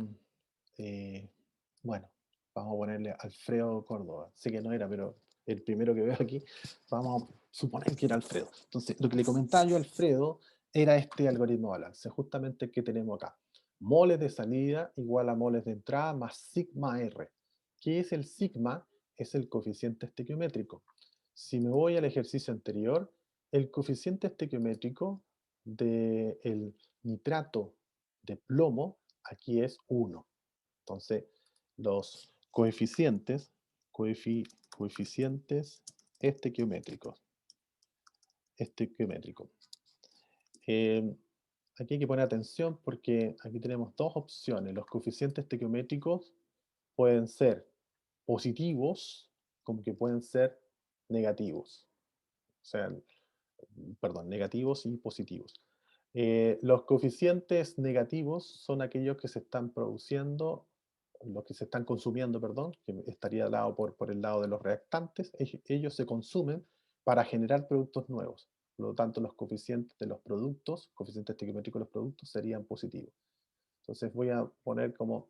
bueno, vamos a ponerle Alfredo Córdoba, sé que no era, pero el primero que veo aquí, vamos a suponer que era Alfredo. Entonces, lo que le comentaba yo a Alfredo era este algoritmo de balance, justamente el que tenemos acá. Moles de salida igual a moles de entrada más sigma R. ¿Qué es el sigma? Es el coeficiente estequiométrico. Si me voy al ejercicio anterior, el coeficiente estequiométrico del nitrato de plomo aquí es 1. Entonces, los coeficientes estequiométricos. Aquí hay que poner atención porque aquí tenemos dos opciones. Los coeficientes estequiométricos pueden ser positivos como que pueden ser negativos. O sea, perdón, negativos y positivos. Los coeficientes negativos son aquellos que se están produciendo, los que se están consumiendo, perdón, que estaría dado por el lado de los reactantes. Ellos se consumen para generar productos nuevos. Por lo tanto, los coeficientes de los productos, coeficientes estequiométricos de los productos, serían positivos. Entonces voy a poner como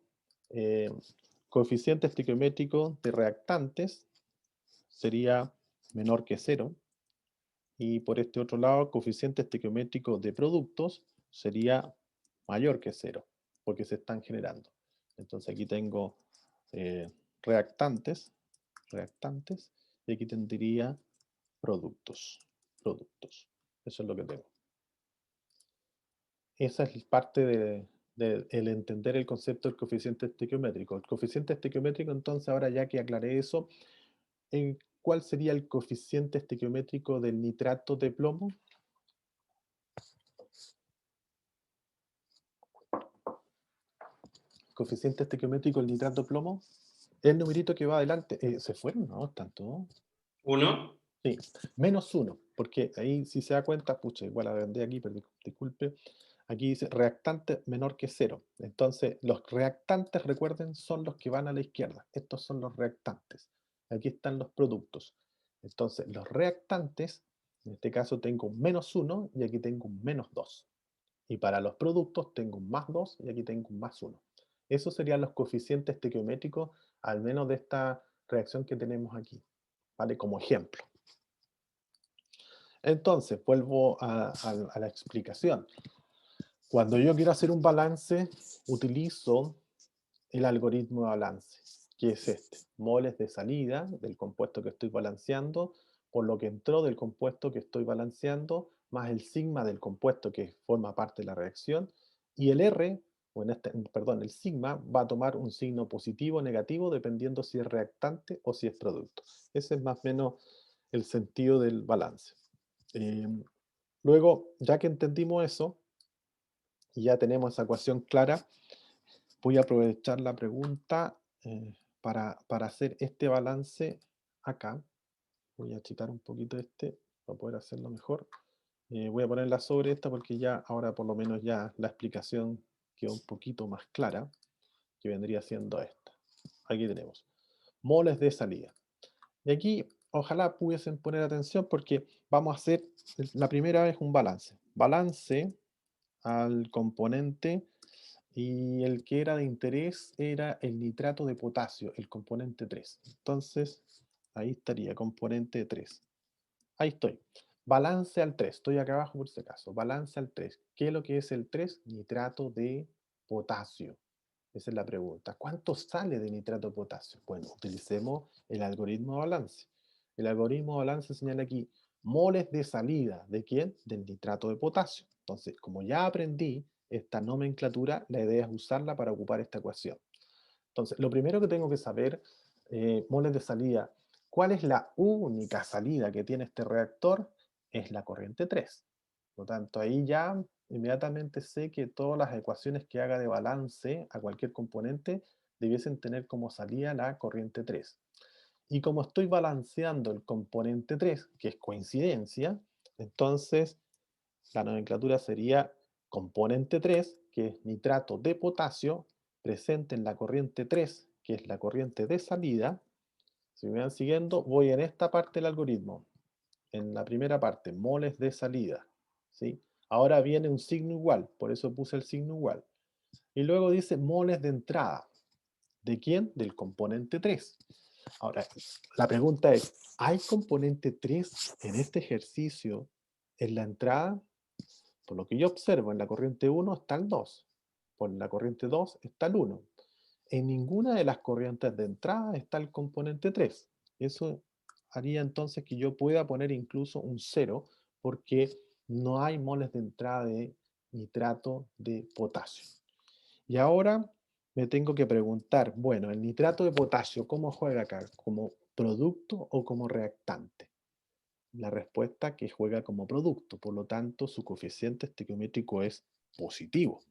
coeficiente estequiométrico de reactantes sería menor que 0. Y por este otro lado, coeficiente estequiométrico de productos sería mayor que 0, porque se están generando. Entonces aquí tengo reactantes, y aquí tendría productos. Eso es lo que tengo. Esa es parte de el entender el concepto del coeficiente estequiométrico. El coeficiente estequiométrico, entonces, ahora ya que aclaré eso, ¿cuál sería el coeficiente estequiométrico del nitrato de plomo? Coeficiente estequiométrico del nitrato de plomo. El numerito que va adelante. ¿Se fueron? No, están todos. 1. Sí, -1, porque ahí si se da cuenta, pucha, igual agrandé aquí, pero disculpe. Aquí dice reactante menor que 0. Entonces, los reactantes, recuerden, son los que van a la izquierda. Estos son los reactantes. Aquí están los productos. Entonces, los reactantes, en este caso tengo un -1 y aquí tengo un -2. Y para los productos tengo un +2 y aquí tengo un +1. Esos serían los coeficientes estequiométricos, al menos de esta reacción que tenemos aquí, ¿vale? Como ejemplo. Entonces, vuelvo a la explicación. Cuando yo quiero hacer un balance, utilizo el algoritmo de balance, que es este. Moles de salida del compuesto que estoy balanceando, por lo que entró del compuesto que estoy balanceando, más el sigma del compuesto que forma parte de la reacción, y el R, el sigma, va a tomar un signo positivo o negativo dependiendo si es reactante o si es producto. Ese es más o menos el sentido del balance. Luego, ya que entendimos eso, y ya tenemos esa ecuación clara, voy a aprovechar la pregunta para hacer este balance acá. Voy a achicar un poquito para poder hacerlo mejor. Voy a ponerla sobre esta porque ya ahora por lo menos ya la explicación quedó un poquito más clara, que vendría siendo esta. Aquí tenemos moles de salida. Y aquí ojalá pudiesen poner atención porque vamos a hacer la primera vez un balance. Balance al componente, y el que era de interés era el nitrato de potasio, el componente 3. Entonces, ahí estaría, componente 3. Ahí estoy. Balance al 3. Estoy acá abajo por si acaso. Balance al 3. ¿Qué es lo que es el 3? Nitrato de potasio. Esa es la pregunta. ¿Cuánto sale de nitrato de potasio? Bueno, utilicemos el algoritmo de balance. El algoritmo de balance señala aquí moles de salida. ¿De quién? Del nitrato de potasio. Entonces, como ya aprendí esta nomenclatura, la idea es usarla para ocupar esta ecuación. Entonces, lo primero que tengo que saber, moles de salida, ¿cuál es la única salida que tiene este reactor? Es la corriente 3. Por lo tanto, ahí ya inmediatamente sé que todas las ecuaciones que haga de balance a cualquier componente debiesen tener como salida la corriente 3. Y como estoy balanceando el componente 3, que es coincidencia, entonces la nomenclatura sería componente 3, que es nitrato de potasio, presente en la corriente 3, que es la corriente de salida. Si me van siguiendo, voy en esta parte del algoritmo. En la primera parte, moles de salida, ¿sí? Ahora viene un signo igual, por eso puse el signo igual. Y luego dice moles de entrada. ¿De quién? Del componente 3. Ahora, la pregunta es, ¿hay componente 3 en este ejercicio en la entrada? Por lo que yo observo, en la corriente 1 está el 2. Por la corriente 2 está el 1. En ninguna de las corrientes de entrada está el componente 3. Eso haría entonces que yo pueda poner incluso un 0, porque no hay moles de entrada de nitrato de potasio. Y ahora me tengo que preguntar, bueno, el nitrato de potasio, ¿cómo juega acá? ¿Como producto o como reactante? La respuesta que juega como producto, por lo tanto su coeficiente estequiométrico es positivo,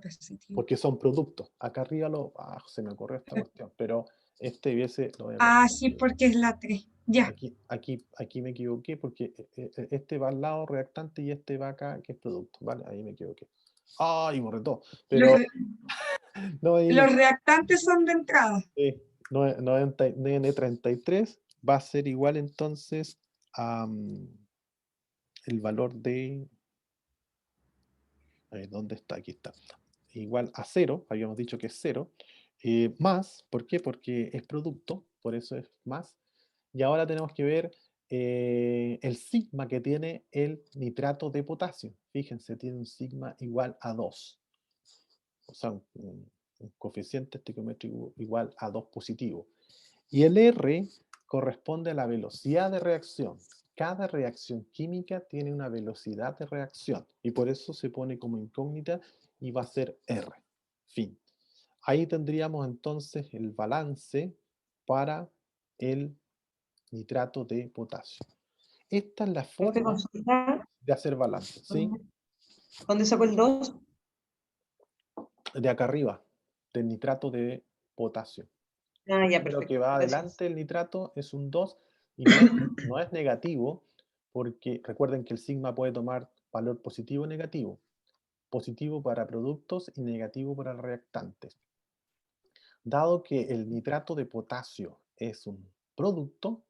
Positivo. porque son productos. Acá arriba se me ocurrió esta cuestión, pero este hubiese... lo voy a Ah, cortar. sí, porque es la 3. Ya. Aquí me equivoqué porque este va al lado reactante y este va acá que es producto, ¿vale? Ahí me equivoqué. ¡Ay, borré todo! Pero Los, no, ahí los reactantes son de entrada. sí, 90 N33 va a ser igual entonces a el valor de... ¿dónde está? Aquí está. Igual a 0, habíamos dicho que es 0, más, ¿por qué? Porque es producto, por eso es más. Y ahora tenemos que ver el sigma que tiene el nitrato de potasio. Fíjense, tiene un sigma igual a 2. O sea, un coeficiente estequiométrico igual a 2 positivo. Y el R corresponde a la velocidad de reacción. Cada reacción química tiene una velocidad de reacción y por eso se pone como incógnita y va a ser R. Fin. Ahí tendríamos entonces el balance para el nitrato de potasio. Esta es la Profe, forma consulta, de hacer balance, ¿sí? ¿dónde sacó el 2? De acá arriba, del nitrato de potasio. Ah, ya, Lo perfecto. que va Gracias. adelante el nitrato es un 2 y no es negativo, porque recuerden que el sigma puede tomar valor positivo o negativo. Positivo para productos y negativo para reactantes. Dado que el nitrato de potasio es un producto,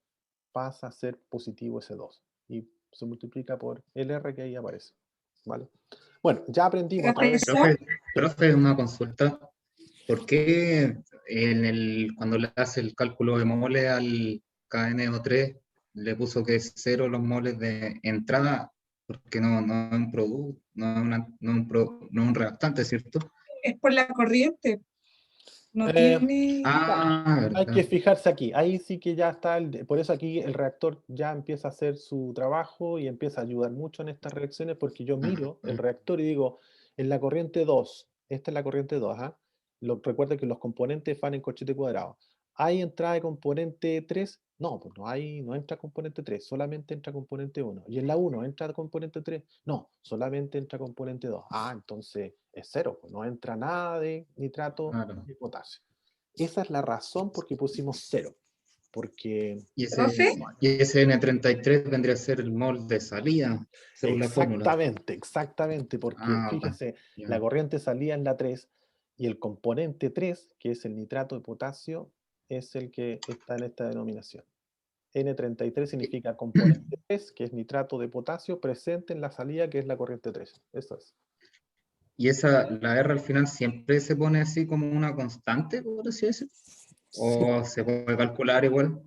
pasa a ser positivo ese 2 y se multiplica por el R que ahí aparece. ¿Vale? Bueno, ya aprendimos a través de... Profesor, Profe, una consulta. ¿Por qué cuando le hace el cálculo de moles al KNO3 le puso que es 0 los moles de entrada? Porque no es un producto, no es un reactante, ¿cierto? es por la corriente. No Eh, tiene... Hay que ¿Verdad? fijarse aquí, ahí sí que ya está, por eso aquí el reactor ya empieza a hacer su trabajo y empieza a ayudar mucho en estas reacciones porque yo miro el reactor y digo, en la corriente 2, esta es la corriente 2, ¿ah? Recuerda que los componentes van en corchete cuadrado. ¿Hay entrada de componente 3? No, pues no entra componente 3, solamente entra componente 1. ¿Y en la 1 entra componente 3? No, solamente entra componente 2. Ah, entonces es 0, pues no entra nada de nitrato Claro. de potasio. Esa es la razón por qué pusimos 0. Porque Y Profe, ese N33 vendría a ser el mol de salida, según la fórmula. exactamente, porque Ah, fíjese, ya. la corriente salía en la 3 y el componente 3, que es el nitrato de potasio, es el que está en esta denominación. N33 significa componente 3, que es nitrato de potasio, presente en la salida, que es la corriente 3. Eso es. ¿Y la R al final siempre se pone así como una constante, por así decirlo? Sí. ¿O se puede calcular igual?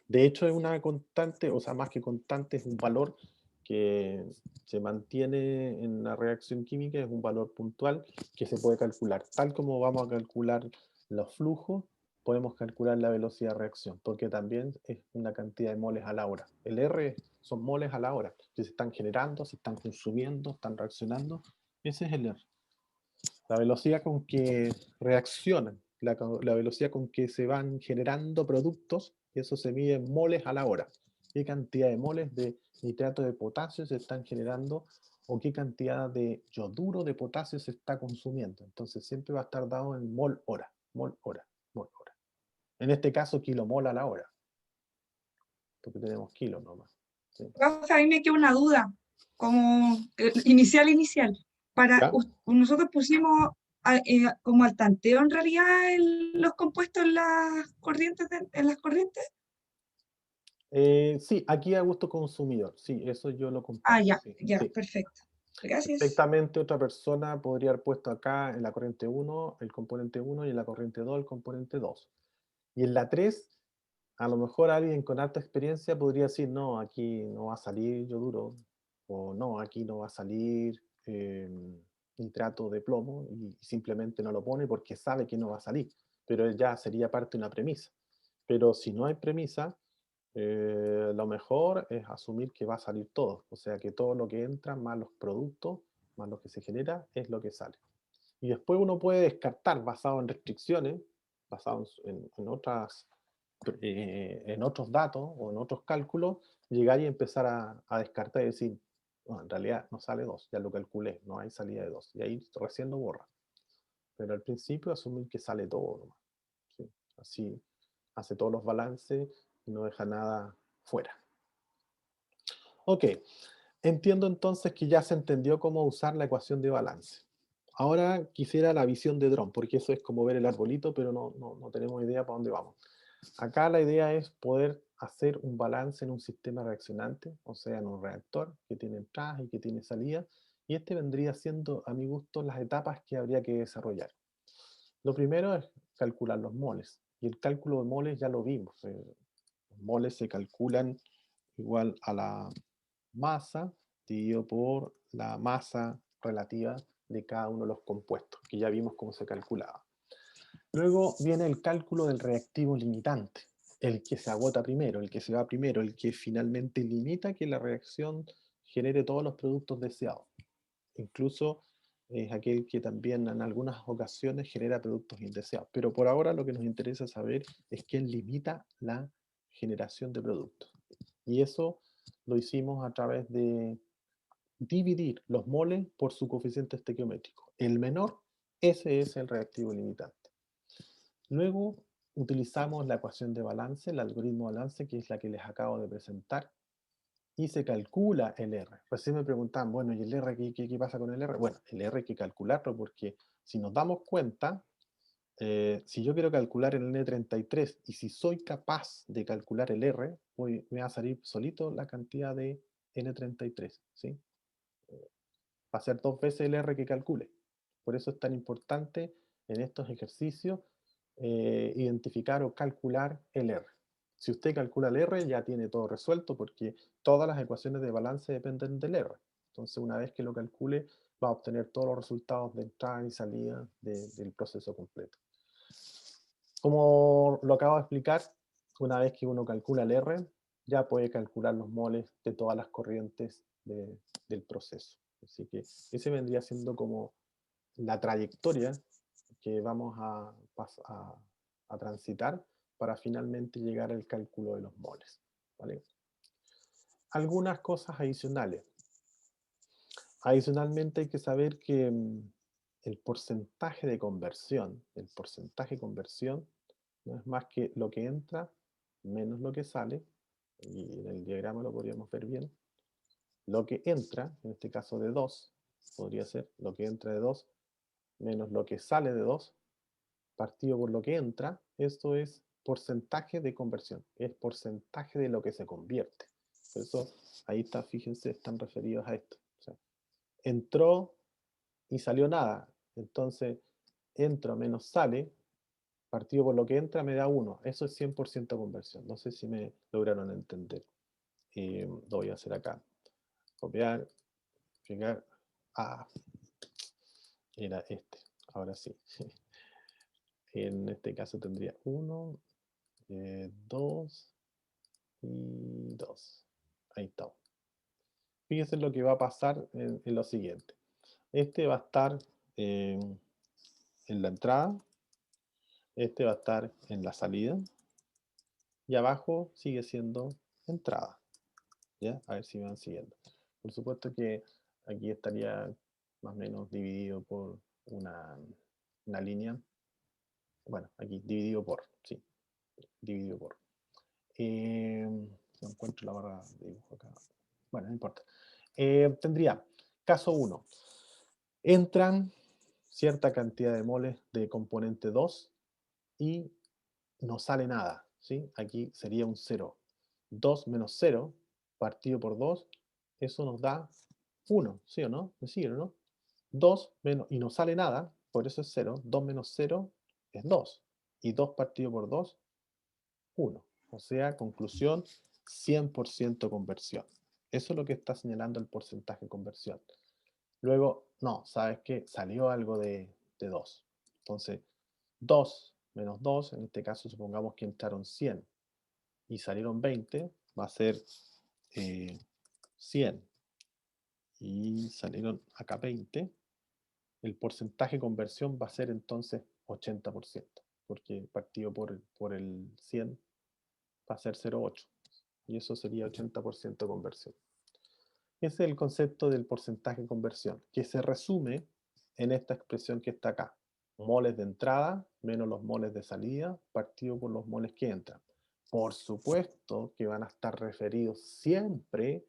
De hecho, es una constante, o sea, más que constante, es un valor que se mantiene en la reacción química, es un valor puntual que se puede calcular. Tal como vamos a calcular los flujos, podemos calcular la velocidad de reacción, porque también es una cantidad de moles a la hora. El R son moles a la hora, que se están generando, se están consumiendo, están reaccionando. Ese es el R. La velocidad con que reaccionan, la velocidad con que se van generando productos, eso se mide en moles a la hora. ¿Qué cantidad de moles de nitrato de potasio se están generando o qué cantidad de yoduro de potasio se está consumiendo? Entonces siempre va a estar dado en mol hora, mol hora, mol hora. En este caso, kilomol a la hora, porque tenemos kilos nomás. ¿Sí? profe, ahí me queda una duda, como inicial. ¿Ya? Nosotros pusimos como al tanteo en realidad los compuestos en las corrientes. Sí, aquí a gusto consumidor. Sí, eso yo lo Ah, comparto. ya, Sí, ya, sí. perfecto. Gracias. Perfectamente otra persona podría haber puesto acá en la corriente 1 el componente 1 y en la corriente 2 el componente 2. Y en la 3, a lo mejor alguien con alta experiencia podría decir, no, aquí no va a salir yoduro, o no, aquí no va a salir nitrato de plomo, y simplemente no lo pone porque sabe que no va a salir, pero ya sería parte de una premisa. Pero si no hay premisa, lo mejor es asumir que va a salir todo, o sea que todo lo que entra, más los productos, más lo que se genera, es lo que sale. Y después uno puede descartar basado en restricciones, basado en otros datos o en otros cálculos, llegar y empezar a descartar y decir, no, en realidad no sale 2, ya lo calculé, no hay salida de 2, y ahí recién lo borra. Pero al principio asumir que sale todo nomás, ¿sí? Así hace todos los balances y no deja nada fuera. Ok, entiendo entonces que ya se entendió cómo usar la ecuación de balance. Ahora quisiera la visión de dron, porque eso es como ver el arbolito, pero no tenemos idea para dónde vamos. Acá la idea es poder hacer un balance en un sistema reaccionante, o sea, en un reactor que tiene entradas y que tiene salidas, y este vendría siendo, a mi gusto, las etapas que habría que desarrollar. Lo primero es calcular los moles, y el cálculo de moles ya lo vimos. Los moles se calculan igual a la masa dividido por la masa relativa de cada uno de los compuestos, que ya vimos cómo se calculaba. Luego viene el cálculo del reactivo limitante, el que se agota primero, el que se va primero, el que finalmente limita que la reacción genere todos los productos deseados. Incluso es aquel que también en algunas ocasiones genera productos indeseados. Pero por ahora lo que nos interesa saber es quién limita la generación de productos. Y eso lo hicimos a través de dividir los moles por su coeficiente estequiométrico. El menor, ese es el reactivo limitante. Luego utilizamos la ecuación de balance, el algoritmo de balance, que es la que les acabo de presentar, y se calcula el R. Recién me preguntaban, bueno, ¿y el R qué pasa con el R? Bueno, el R hay que calcularlo porque si nos damos cuenta, si yo quiero calcular el N33 y si soy capaz de calcular el R, me va a salir solito la cantidad de N33, ¿sí? Va a ser 2 veces el R que calcule. Por eso es tan importante en estos ejercicios identificar o calcular el R. Si usted calcula el R, ya tiene todo resuelto porque todas las ecuaciones de balance dependen del R. Entonces, una vez que lo calcule, va a obtener todos los resultados de entrada y salida del proceso completo. Como lo acabo de explicar, una vez que uno calcula el R, ya puede calcular los moles de todas las corrientes del proceso. Así que ese vendría siendo como la trayectoria que vamos a transitar para finalmente llegar al cálculo de los moles, ¿vale? Algunas cosas adicionales. Adicionalmente hay que saber que el porcentaje de conversión no es más que lo que entra menos lo que sale, y en el diagrama lo podríamos ver bien. Lo que entra, en este caso de 2, podría ser lo que entra de 2 menos lo que sale de 2, partido por lo que entra. Esto es porcentaje de conversión, es porcentaje de lo que se convierte. Por eso, ahí está, fíjense, están referidos a esto. O sea, entró y salió nada. Entonces, entro menos sale, partido por lo que entra me da 1. Eso es 100% conversión. No sé si me lograron entender. Lo voy a hacer acá. Copiar, pegar. Ah, era este. Ahora sí. En este caso tendría 1, 2 y 2. Ahí está. Fíjense lo que va a pasar en lo siguiente. Este va a estar en la entrada. Este va a estar en la salida. Y abajo sigue siendo entrada. ¿Ya? A ver si me van siguiendo. Por supuesto que aquí estaría más o menos dividido por una línea. Bueno, aquí dividido por, sí. Dividido por. No encuentro la barra de dibujo acá. Bueno, no importa. Tendría, caso 1. Entran cierta cantidad de moles de componente 2 y no sale nada, ¿sí? Aquí sería un 0. 2 menos 0 partido por 2, eso nos da 1, ¿sí o no? ¿Me siguen, no? 2 menos, y no sale nada, por eso es 0. 2 menos 0 es 2. Y 2 partido por 2, 1. O sea, conclusión, 100% conversión. Eso es lo que está señalando el porcentaje de conversión. Luego, no, ¿sabes qué? Salió algo de 2. Entonces, 2 menos 2, en este caso supongamos que entraron 100 y salieron 20, va a ser 100 y salieron acá 20. El porcentaje de conversión va a ser entonces 80%, porque partido por el 100 va a ser 0,8 y eso sería 80% de conversión. Ese es el concepto del porcentaje de conversión, que se resume en esta expresión que está acá. Moles de entrada menos los moles de salida partido por los moles que entran. Por supuesto que van a estar referidos siempre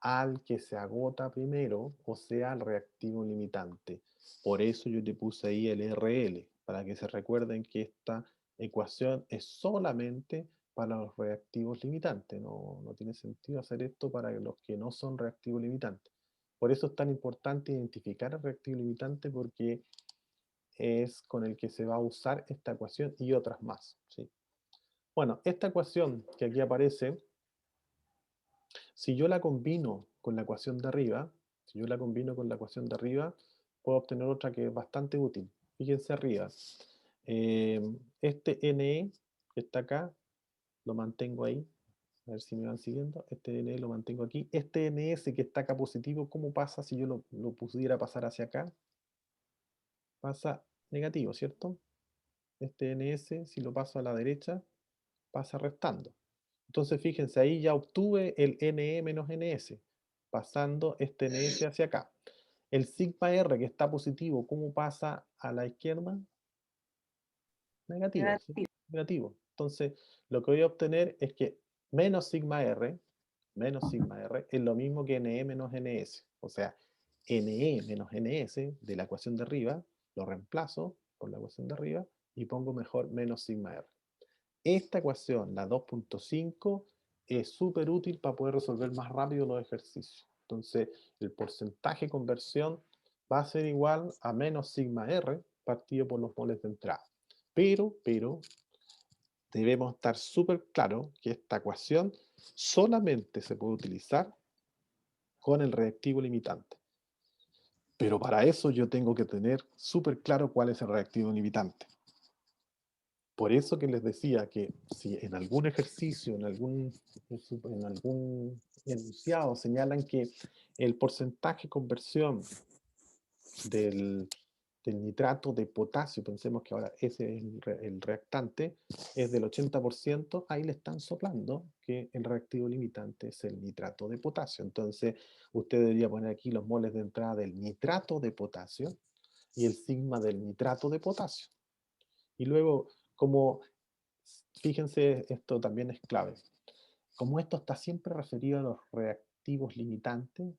al que se agota primero, o sea, al reactivo limitante. Por eso yo te puse ahí el RL, para que se recuerden que esta ecuación es solamente para los reactivos limitantes. No tiene sentido hacer esto para los que no son reactivos limitantes. Por eso es tan importante identificar el reactivo limitante, porque es con el que se va a usar esta ecuación y otras más, ¿sí? Bueno, esta ecuación que aquí aparece, si yo la combino con la ecuación de arriba, puedo obtener otra que es bastante útil. Fíjense arriba. Este NE que está acá, lo mantengo ahí. A ver si me van siguiendo. Este NE lo mantengo aquí. Este NS que está acá positivo, ¿cómo pasa si yo lo pudiera pasar hacia acá? Pasa negativo, ¿cierto? Este NS, si lo paso a la derecha, pasa restando. Entonces, fíjense, ahí ya obtuve el NE menos NS, pasando este NS hacia acá. El sigma R que está positivo, ¿cómo pasa a la izquierda? Negativo, ¿sí? Negativo. Entonces, lo que voy a obtener es que menos sigma R es lo mismo que NE menos NS. O sea, NE menos NS de la ecuación de arriba, lo reemplazo por la ecuación de arriba y pongo mejor menos sigma R. Esta ecuación, la 2.5, es súper útil para poder resolver más rápido los ejercicios. Entonces, el porcentaje de conversión va a ser igual a menos sigma R partido por los moles de entrada. Pero, debemos estar súper claros que esta ecuación solamente se puede utilizar con el reactivo limitante. Pero para eso yo tengo que tener súper claro cuál es el reactivo limitante. Por eso que les decía que si en algún ejercicio, en algún enunciado señalan que el porcentaje de conversión del nitrato de potasio, pensemos que ahora ese es el reactante, es del 80%, ahí le están soplando que el reactivo limitante es el nitrato de potasio. Entonces, usted debería poner aquí los moles de entrada del nitrato de potasio y el sigma del nitrato de potasio. Y luego, como, fíjense, esto también es clave. Como esto está siempre referido a los reactivos limitantes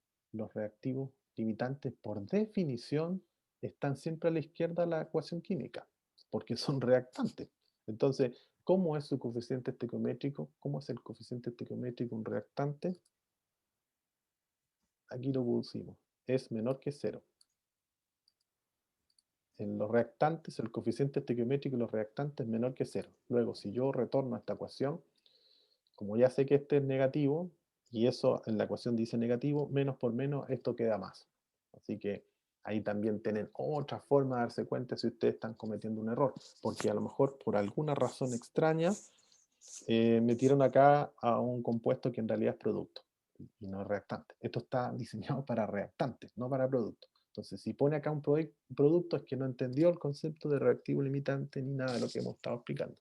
por definición están siempre a la izquierda de la ecuación química, porque son reactantes. Entonces, ¿cómo es su coeficiente estequiométrico? ¿Cómo es el coeficiente estequiométrico un reactante? Aquí lo pusimos. Es menor que 0. En los reactantes, el coeficiente estequiométrico de los reactantes es menor que 0. Luego, si yo retorno a esta ecuación, como ya sé que este es negativo, y eso en la ecuación dice negativo, menos por menos, esto queda más. Así que ahí también tienen otra forma de darse cuenta si ustedes están cometiendo un error, porque a lo mejor por alguna razón extraña metieron acá a un compuesto que en realidad es producto y no es reactante. Esto está diseñado para reactantes, no para productos. Entonces, si pone acá un producto es que no entendió el concepto de reactivo limitante ni nada de lo que hemos estado explicando.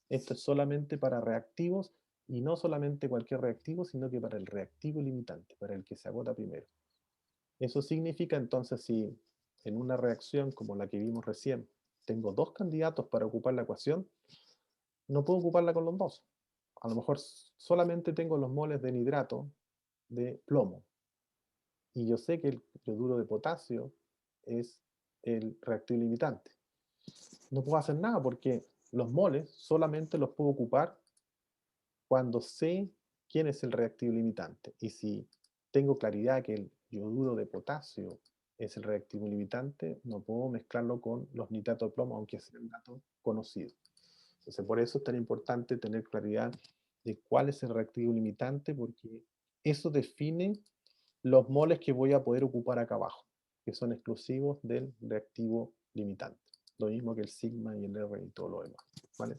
Esto es solamente para reactivos y no solamente cualquier reactivo, sino que para el reactivo limitante, para el que se agota primero. Eso significa entonces si en una reacción como la que vimos recién tengo dos candidatos para ocupar la ecuación, no puedo ocuparla con los dos. A lo mejor solamente tengo los moles de nitrato de plomo. Y yo sé que el cloruro de potasio es el reactivo limitante. No puedo hacer nada porque los moles solamente los puedo ocupar cuando sé quién es el reactivo limitante. Y si tengo claridad que yoduro de potasio es el reactivo limitante, no puedo mezclarlo con los nitratos de plomo, aunque sea un dato conocido. Entonces, por eso es tan importante tener claridad de cuál es el reactivo limitante, porque eso define los moles que voy a poder ocupar acá abajo, que son exclusivos del reactivo limitante. Lo mismo que el sigma y el R y todo lo demás. ¿Vale?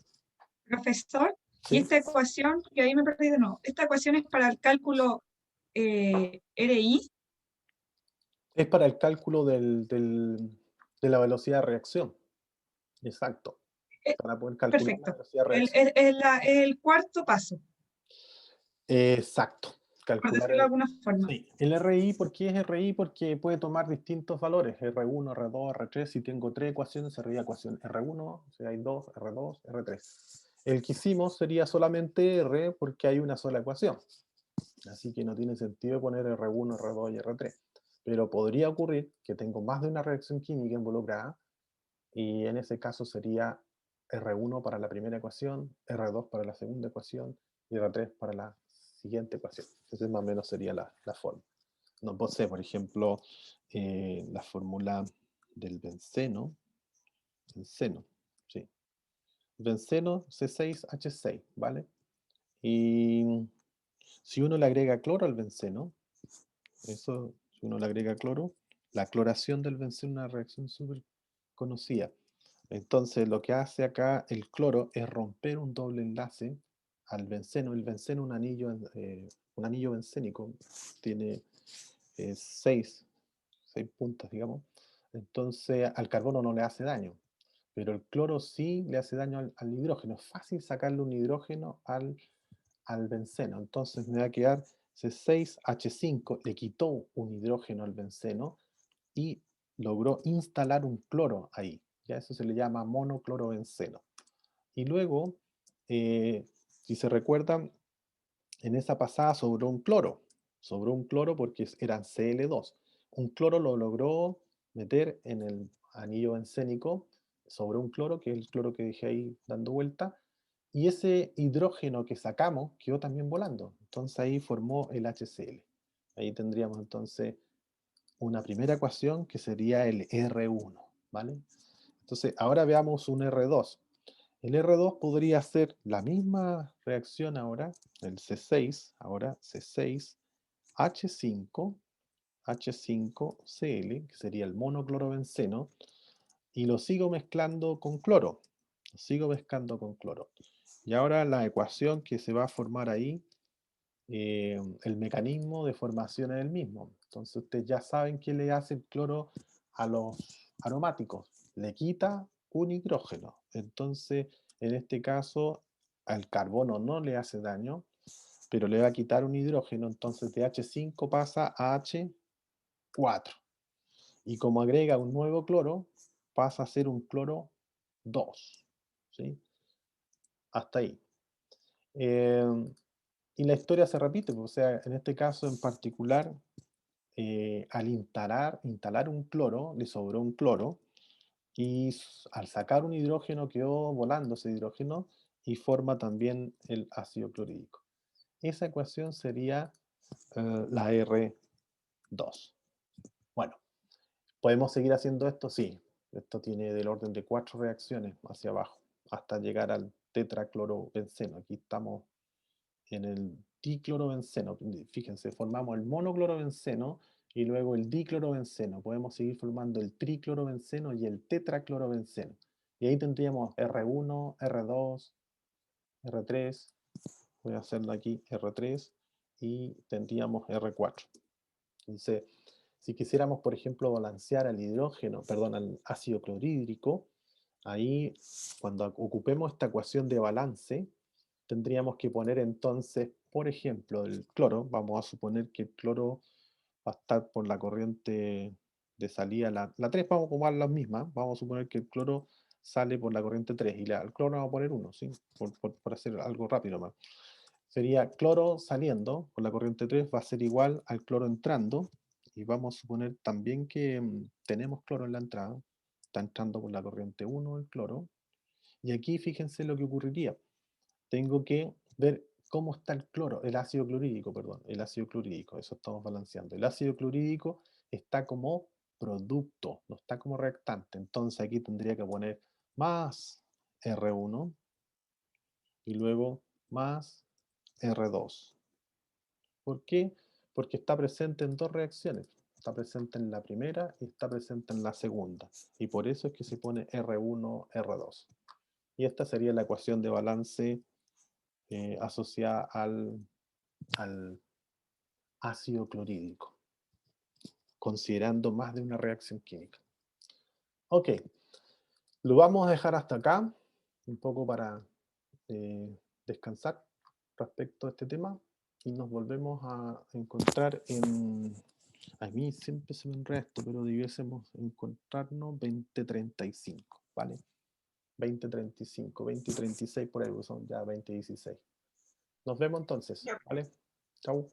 Profesor, Sí. y esta ecuación, que ahí me perdí de nuevo, esta ecuación es para el cálculo RI. Es para el cálculo de la velocidad de reacción. Exacto. Eh, Para poder calcular la Perfecto. velocidad de reacción. Es el cuarto paso, Exacto. por Calcular decirlo de alguna forma. sí. El RI, ¿por qué es RI? Porque puede tomar distintos valores, R1, R2, R3. Si tengo tres ecuaciones, sería ecuación R1, si hay dos, R2, R3. El que hicimos sería solamente R porque hay una sola ecuación. Así que no tiene sentido poner R1, R2 y R3. Pero podría ocurrir que tengo más de una reacción química involucrada y en ese caso sería R1 para la primera ecuación, R2 para la segunda ecuación y R3 para la siguiente ecuación. Esa más o menos sería la forma. No posee, por ejemplo, la fórmula del benceno, sí. Benceno C6H6, ¿vale? Y si uno le agrega cloro al benceno, eso, si uno le agrega cloro, la cloración del benceno es una reacción súper conocida. Entonces, lo que hace acá el cloro es romper un doble enlace al benceno. El benceno es un anillo bencénico, tiene seis puntas, digamos. Entonces, al carbono no le hace daño, pero el cloro sí le hace daño al hidrógeno. Es fácil sacarle un hidrógeno al benceno. Entonces, me va a quedar C6H5, le quitó un hidrógeno al benceno y logró instalar un cloro ahí. Ya eso se le llama monoclorobenceno. Y luego, si se recuerdan, en esa pasada sobró un cloro. Sobró un cloro porque eran Cl2. Un cloro lo logró meter en el anillo bencénico. Sobró un cloro, que es el cloro que dejé ahí dando vuelta. Y ese hidrógeno que sacamos quedó también volando. Entonces ahí formó el HCl. Ahí tendríamos entonces una primera ecuación que sería el R1, ¿vale? Entonces, ahora veamos un R2. El R2 podría ser la misma reacción ahora, el C6, ahora C6H5, H5Cl, que sería el monoclorobenceno, y lo sigo mezclando con cloro. Lo sigo mezclando con cloro. Y ahora la ecuación que se va a formar ahí, el mecanismo de formación es el mismo. Entonces ustedes ya saben qué le hace el cloro a los aromáticos. Le quita un hidrógeno. Entonces, en este caso, al carbono no le hace daño, pero le va a quitar un hidrógeno. Entonces de H5 pasa a H4. Y como agrega un nuevo cloro, pasa a ser un cloro 2. ¿Sí? Hasta ahí. Y la historia se repite, o sea, en este caso en particular, al instalar un cloro, le sobró un cloro, y al sacar un hidrógeno quedó volando ese hidrógeno y forma también el ácido clorhídrico. Esa ecuación sería la R2. Bueno, ¿podemos seguir haciendo esto? Sí. Esto tiene del orden de 4 reacciones hacia abajo, hasta llegar al tetraclorobenceno. Aquí estamos en el diclorobenceno. Fíjense, formamos el monoclorobenceno y luego el diclorobenceno. Podemos seguir formando el triclorobenceno y el tetraclorobenceno. Y ahí tendríamos R1, R2, R3. Voy a hacerlo aquí, R3. Y tendríamos R4. Entonces, si quisiéramos, por ejemplo, balancear al hidrógeno, perdón, al ácido clorhídrico, ahí, cuando ocupemos esta ecuación de balance, tendríamos que poner entonces, por ejemplo, el cloro. Vamos a suponer que el cloro va a estar por la corriente de salida, la 3, vamos a ocupar las mismas. Vamos a suponer que el cloro sale por la corriente 3 y al cloro vamos a poner 1, ¿sí? Por hacer algo rápido más. Sería cloro saliendo por la corriente 3 va a ser igual al cloro entrando, y vamos a suponer también que tenemos cloro en la entrada, está entrando por la corriente 1 el cloro, y aquí fíjense lo que ocurriría. Tengo que ver ¿Cómo está el cloro? El ácido clorhídrico, perdón. El ácido clorhídrico, eso estamos balanceando. El ácido clorhídrico está como producto, no está como reactante. Entonces aquí tendría que poner más R1 y luego más R2. ¿Por qué? Porque está presente en dos reacciones. Está presente en la primera y está presente en la segunda. Y por eso es que se pone R1, R2. Y esta sería la ecuación de balance asociada al ácido clorhídrico, considerando más de una reacción química. Ok, lo vamos a dejar hasta acá, un poco para descansar respecto a este tema, y nos volvemos a encontrar en... A mí siempre se me enreda esto, pero debiésemos encontrarnos 2035, ¿vale? 2035, 2036 por ahí, porque son ya 2016. Nos vemos entonces, ¿vale? Chau.